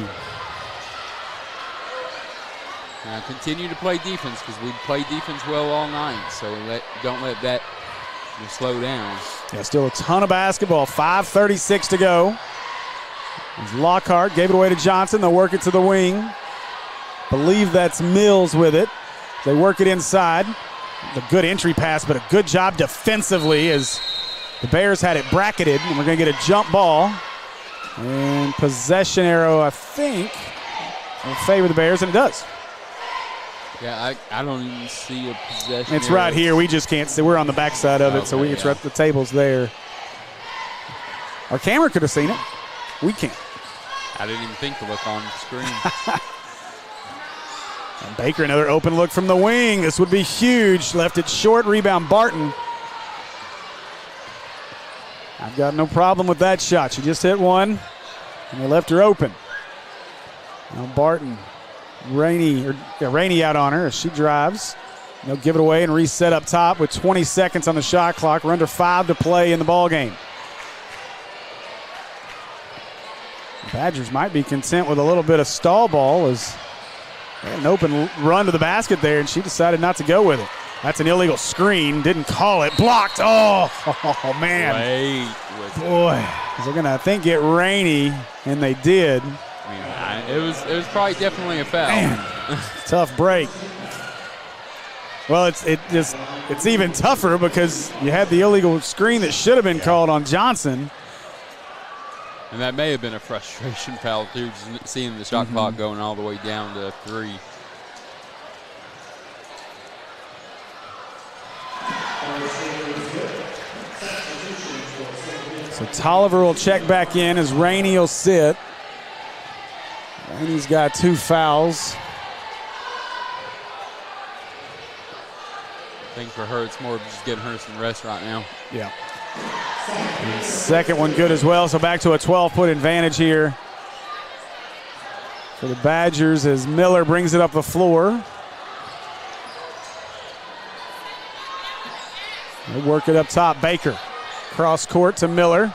Now continue to play defense, because we played defense well all night. So don't let that slow down. Yeah, still a ton of basketball. 5:36 to go. As Lockhart gave it away to Johnson. They'll work it to the wing. Believe that's Mills with it. They work it inside. The good entry pass, but a good job defensively as the Bears had it bracketed, and we're going to get a jump ball. And possession arrow, I think, will favor the Bears, and it does. Yeah, I don't even see a possession. It's right here. We just can't see. We're on the backside of it, so it's right, the table's there. Our camera could have seen it. We can't. I didn't even think to look on the screen. And Baker, another open look from the wing. This would be huge. Left it short. Rebound, Barton. I've got no problem with that shot. She just hit one, and they left her open. Now Barton, Rainey out on her as she drives. They'll give it away and reset up top with 20 seconds on the shot clock. We're under 5 to play in the ball game. The Badgers might be content with a little bit of stall ball as they had an open run to the basket there, and she decided not to go with it. That's an illegal screen. Didn't call it. Blocked. Oh man. Boy. They're going to, I think, get Rainey, and they did. I mean, it was probably definitely a foul. Man. Tough break. Well, it's even tougher because you had the illegal screen that should have been called on Johnson. And that may have been a frustration foul, too, just seeing the shot clock going all the way down to 3. So Tolliver will check back in as Rainey will sit. Rainey's got 2 fouls. I think for her, it's more of just getting her some rest right now. Yeah. And second one good as well, so back to a 12-point advantage here for the Badgers as Miller brings it up the floor. They work it up top. Baker, cross court to Miller.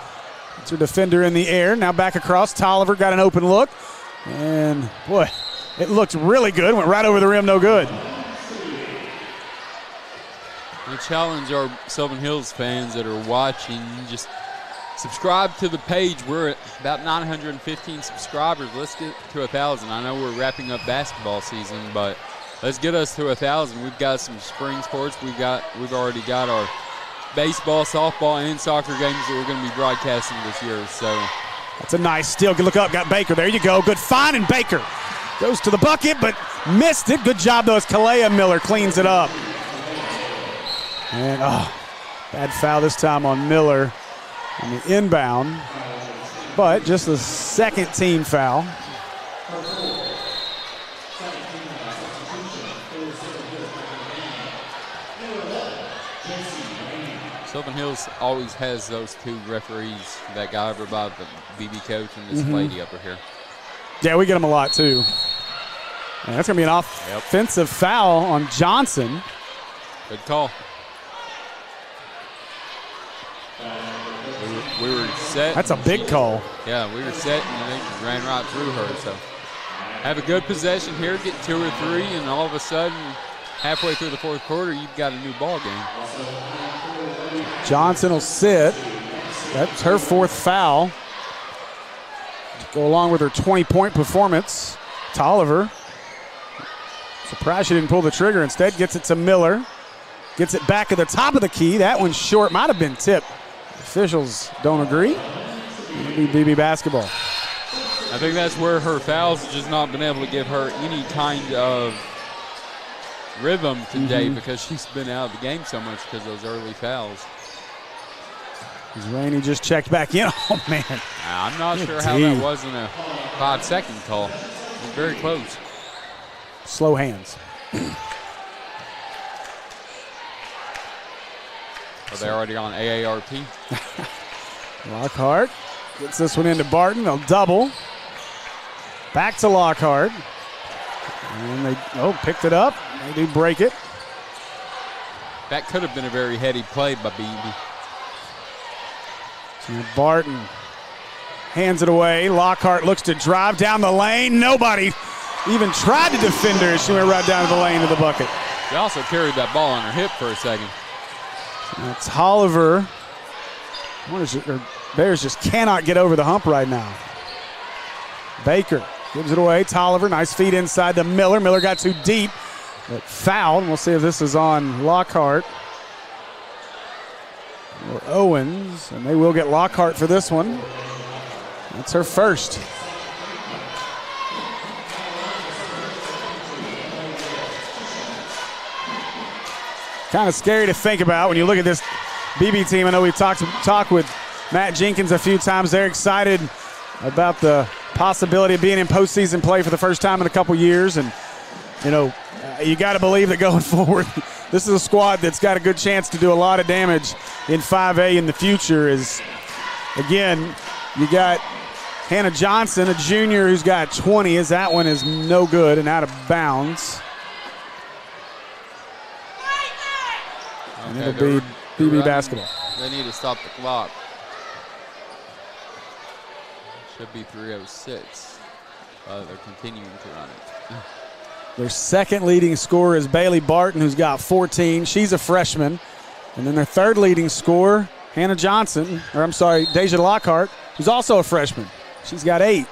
It's her defender in the air. Now back across. Tolliver got an open look. And, boy, it looked really good. Went right over the rim, no good. We challenge our Sylvan Hills fans that are watching, just subscribe to the page. We're at about 915 subscribers. Let's get to 1,000. I know we're wrapping up basketball season, but let's get us to 1,000. We've got some spring sports. We've already got our baseball, softball, and soccer games that we're going to be broadcasting this year. So that's a nice steal. Good look up. Got Baker. There you go. Good find, and Baker goes to the bucket, but missed it. Good job, though, as Kalea Miller cleans it up. And, bad foul this time on Miller on the inbound, but just the second team foul. Sylvan Hills always has those two referees, that guy over by the Beebe coach and this lady over here. Yeah, we get them a lot, too. And that's going to be an offensive foul on Johnson. Good call. We were set. That's a big call. Yeah, we were set, and they just ran right through her. So have a good possession here, get 2 or 3, and all of a sudden, halfway through the fourth quarter, you've got a new ball game. Johnson will sit. That's her 4th foul. Go along with her 20-point performance. Tolliver. Surprised she didn't pull the trigger. Instead, gets it to Miller. Gets it back at the top of the key. That one's short. Might have been tipped. Officials don't agree. It'll be Beebe basketball. I think that's where her fouls just not been able to give her any kind of rhythm today because she's been out of the game so much because of those early fouls. As Rainey just checked back in. Oh, man. I'm not sure how that wasn't a 5-second call. It was very close. Slow hands. Are they already on AARP? Lockhart gets this one into Barton. They'll double. Back to Lockhart. And they picked it up. They do break it. That could have been a very heady play by Beebe. So Barton hands it away. Lockhart looks to drive down the lane. Nobody even tried to defend her as she went right down the lane to the bucket. She also carried that ball on her hip for a second. That's Tolliver. Bears just cannot get over the hump right now. Baker gives it away. Tolliver, nice feed inside to Miller. Miller got too deep, but fouled. We'll see if this is on Lockhart or Owens, and they will get Lockhart for this one. That's her first. Kind of scary to think about when you look at this Beebe team. I know we've talked with Matt Jenkins a few times. They're excited about the possibility of being in postseason play for the first time in a couple years. And, you got to believe that going forward, this is a squad that's got a good chance to do a lot of damage in 5A in the future. Again, you got Hannah Johnson, a junior who's got 20, as that one is no good and out of bounds. And it'll be Beebe basketball. They need to stop the clock. Should be 3:06. They're continuing to run it. Their second leading scorer is Bailey Barton, who's got 14. She's a freshman. And then their third leading scorer, Hannah Johnson, Deja Lockhart, who's also a freshman. She's got 8.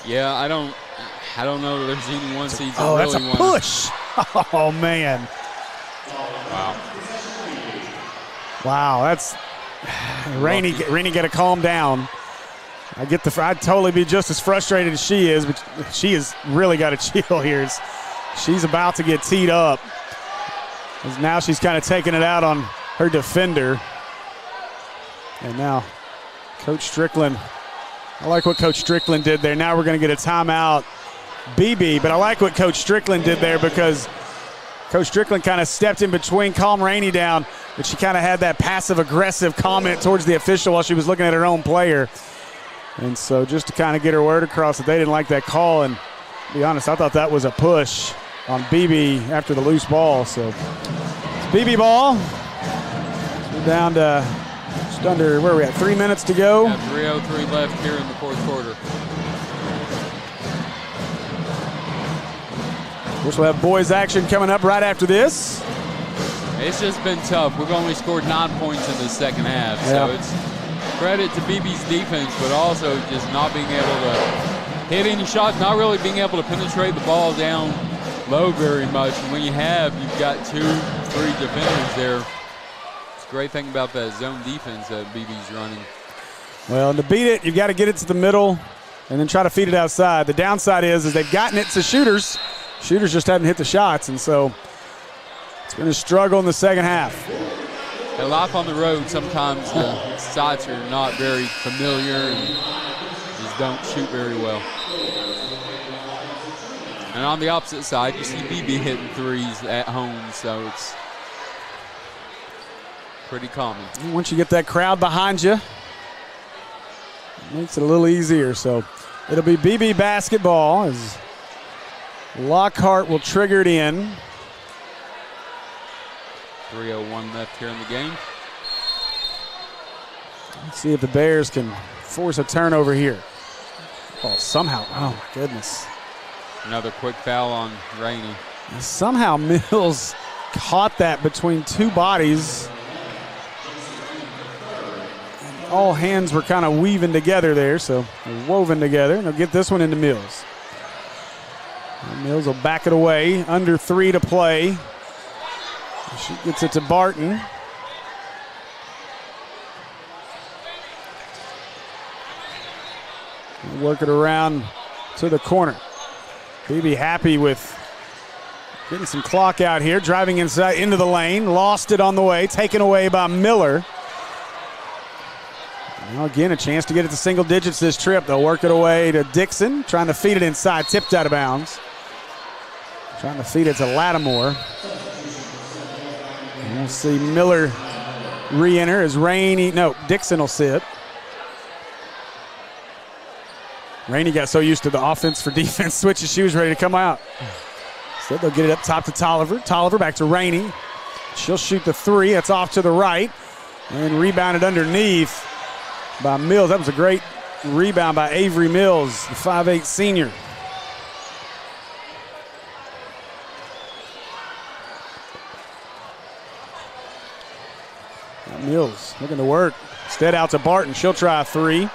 Yeah, I don't know that there's any one season. Oh, really that's a push. Oh, man. Wow, that's Rainey got to calm down. I'd totally be just as frustrated as she is, but she has really got to chill here. She's about to get teed up. As now she's kind of taking it out on her defender. And now Coach Strickland, I like what Coach Strickland did there. Now we're going to get a timeout, Beebe, but I like what Coach Strickland did there because Coach Strickland kind of stepped in between, calmed Rainey down, but she kind of had that passive-aggressive comment towards the official while she was looking at her own player. And so just to kind of get her word across that they didn't like that call, and to be honest, I thought that was a push on Beebe after the loose ball. So it's Beebe ball. We're down to just under, where are we at, 3 minutes to go? We have 3:03 left here in the fourth quarter. Of course, we'll have boys action coming up right after this. It's just been tough. We've only scored 9 points in the second half, Yeah. so it's credit to Beebe's defense, but also just not being able to hit any shots, not really being able to penetrate the ball down low very much. And when you have, you've got 2, 3 defenders there. It's a great thing about that zone defense that Beebe's running. Well, to beat it, you've got to get it to the middle and then try to feed it outside. The downside is they've gotten it to shooters. Shooters just haven't hit the shots, and so it's been a struggle in the second half. A life on the road, sometimes the sites are not very familiar and just don't shoot very well. And on the opposite side, you see Beebe hitting threes at home, so it's pretty common. Once you get that crowd behind you, it makes it a little easier. So it'll be Beebe basketball as Lockhart will trigger it in. 3:01 left here in the game. Let's see if the Bears can force a turnover here. Oh, somehow, oh my goodness. Another quick foul on Rainey. Somehow Mills caught that between 2 bodies. And all hands were kind of weaving together there, so they're woven together. And they'll get this one into Mills. And Mills will back it away, under 3 to play. She gets it to Barton. Work it around to the corner. Beebe happy with getting some clock out here, driving inside into the lane, lost it on the way, taken away by Miller. Now again, a chance to get it to single digits this trip. They'll work it away to Dixon, trying to feed it inside, tipped out of bounds. Trying to feed it to Lattimore. And we'll see Miller re-enter as Dixon will sit. Rainey got so used to the offense for defense switches, she was ready to come out. So they'll get it up top to Tolliver. Tolliver back to Rainey. She'll shoot the 3. That's off to the right. And rebounded underneath by Mills. That was a great rebound by Avery Mills, the 5'8 senior. Mills looking to work. Instead out to Barton. She'll try a 3.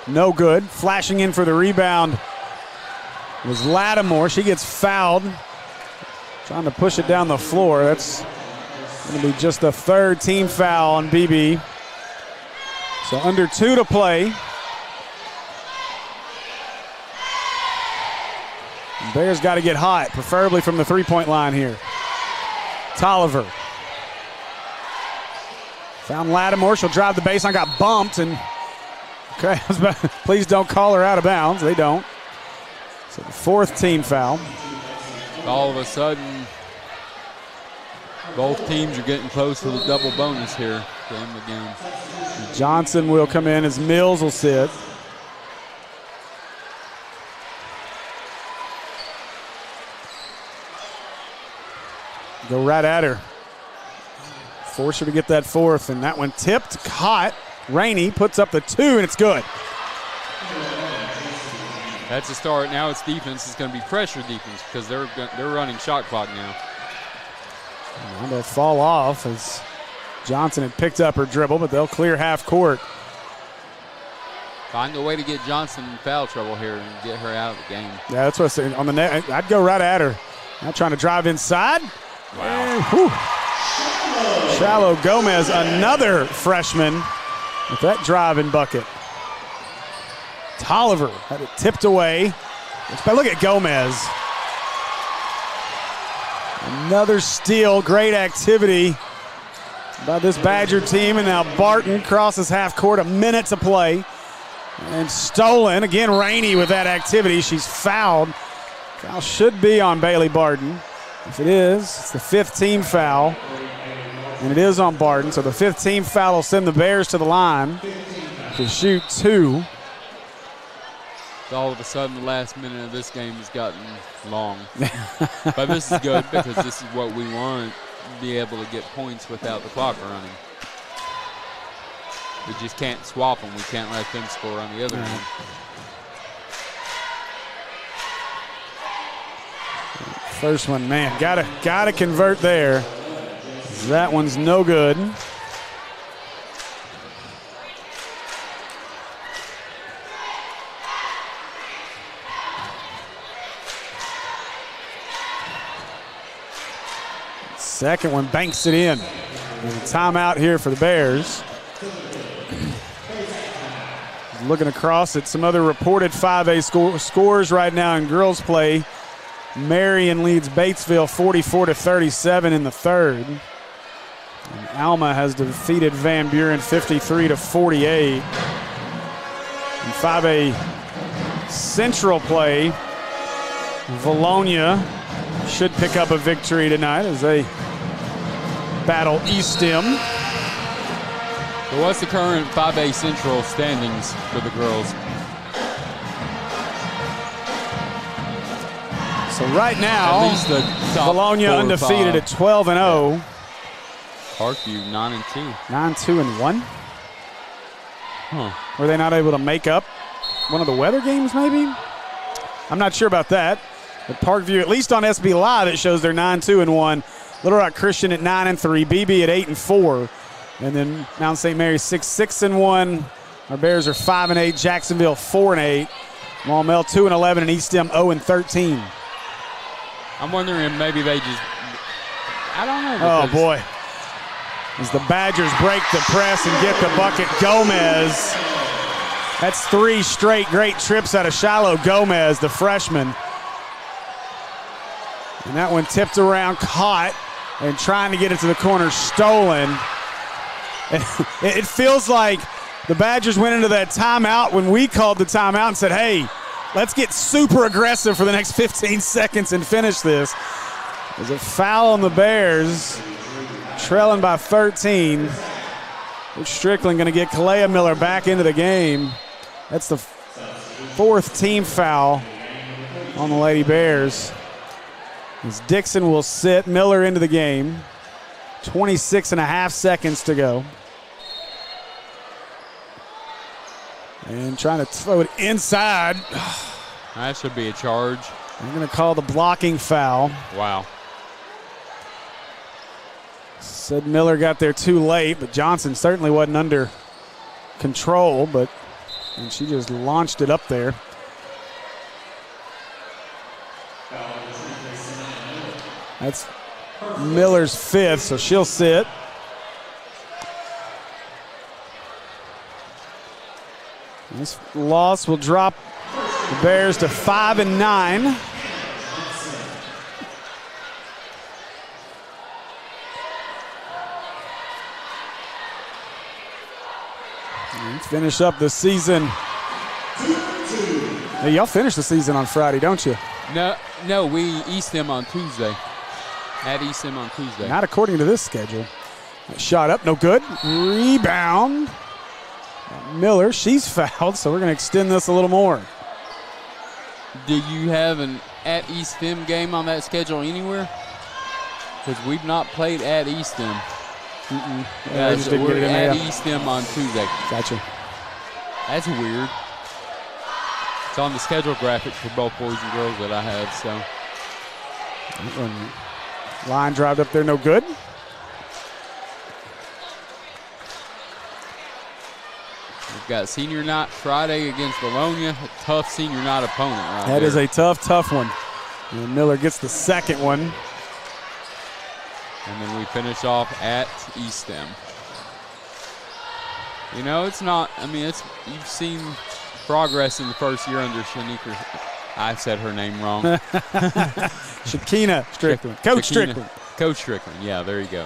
No good. Flashing in for the rebound was Lattimore. She gets fouled. Trying to push it down the floor. That's going to be just the 3rd team foul on Beebe. So under 2 to play. The Bears got to get hot, preferably from the 3-point line here. Tolliver. Found Lattimore. She'll drive the baseline. Got bumped and please don't call her out of bounds. They don't. So the 4th team foul. All of a sudden, both teams are getting close to the double bonus here to end the game. Johnson will come in as Mills will sit. Go right at her. Force her to get that 4th, and that one tipped, caught. Rainey puts up the 2, and it's good. That's a start. Now it's defense. It's going to be pressure defense because they're running shot clock now. And they'll fall off as Johnson had picked up her dribble, but they'll clear half court. Find a way to get Johnson in foul trouble here and get her out of the game. Yeah, that's what I said. On the net, I'd go right at her. Now trying to drive inside. Wow. Shallow Gomez, another freshman, with that driving bucket. Tolliver had it tipped away. But look at Gomez. Another steal. Great activity by this Badger team. And now Barton crosses half court, a minute to play. And stolen. Again, Rainey with that activity. She's fouled. Foul should be on Bailey Barton. If it is, it's the 5th team foul. And it is on Barton. So the 5th team foul will send the Bears to the line to shoot 2. All of a sudden, the last minute of this game has gotten long. But this is good because this is what we want, to be able to get points without the clock running. We just can't swap them. We can't let them score on the other end. First one, man, gotta convert there. That one's no good. Second one banks it in. And a timeout here for the Bears. Looking across at some other reported 5A scores right now in girls play. Marion leads Batesville 44-37 in the third. And Alma has defeated Van Buren 53-48. In 5A Central play, Valonia should pick up a victory tonight as they battle Eastham. So what's the current 5A Central standings for the girls? So right now, at least the top Valonia 4 or undefeated 5. at 12-0. Parkview 9-2. 9-2-1. Huh. Were they not able to make up one of the weather games, maybe? I'm not sure about that. But Parkview, at least on SB Live, it shows they're 9-2-1. Little Rock Christian at 9-3. Beebe at 8-4. And then Mount St. Mary's 6-1. Our Bears are 5-8. Jacksonville 4-8. Maumelle 2-11 and Eastham 0-13. I'm wondering maybe they just, I don't know. Oh boy. As the Badgers break the press and get the bucket, Gomez. That's 3 straight great trips out of Shiloh Gomez, the freshman. And that one tipped around, caught, and trying to get it to the corner, stolen. And it feels like the Badgers went into that timeout when we called the timeout and said, hey, let's get super aggressive for the next 15 seconds and finish this. There's a foul on the Bears, trailing by 13. Coach Strickland going to get Kalea Miller back into the game. That's the 4th team foul on the Lady Bears. As Dixon will sit Miller into the game. 26.5 seconds to go. And trying to throw it inside. That should be a charge. I'm going to call the blocking foul. Wow. Said Miller got there too late, but Johnson certainly wasn't under control, and she just launched it up there. That's Miller's 5th, so she'll sit. This loss will drop the Bears to 5-9. And finish up the season. Hey, y'all finish the season on Friday, don't you? No, we Eastham on Tuesday. At Eastham on Tuesday. Not according to this schedule. Shot up, no good. Rebound. Miller, she's fouled, so we're going to extend this a little more. Do you have an at Eastham game on that schedule anywhere? Because we've not played at Eastham. Yeah, so we're at Eastham on Tuesday. Gotcha. That's weird. It's on the schedule graphic for both boys and girls that I have, so. That one, line drive up there, no good. We've got senior night Friday against Valonia. A tough senior night opponent right That there. is a tough one. And Miller gets the second one. And then we finish off at Eastham. You know, it's not, I mean, you've seen progress in the first year under Shanika. I said her name wrong. Shakina Strickland. Coach Strickland. Coach Strickland, yeah, there you go.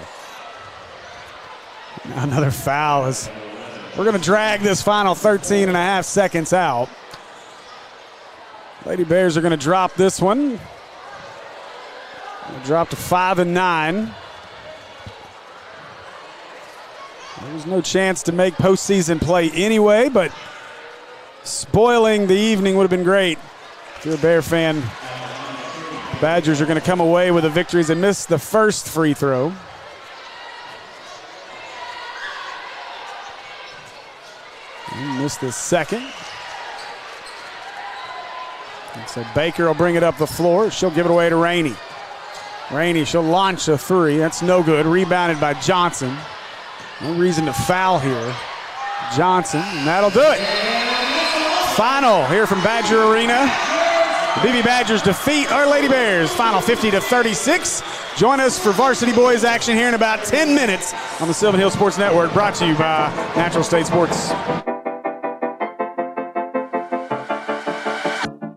Now another foul is we're going to drag this final 13.5 seconds out. Lady Bears are going to drop this one. They'll drop to 5-9. There's no chance to make postseason play anyway, but spoiling the evening would have been great. If you're a Bear fan, the Badgers are going to come away with the victories and miss the first free throw. And miss the second. And so Baker will bring it up the floor. She'll give it away to Rainey. Rainey, she'll launch a three. That's no good. Rebounded by Johnson. No reason to foul here. Johnson, and that'll do it. Final here from Badger Arena. The Beebe Badgers defeat our Lady Bears. Final 50-36. Join us for Varsity Boys action here in about 10 minutes on the Sylvan Hill Sports Network, brought to you by Natural State Sports.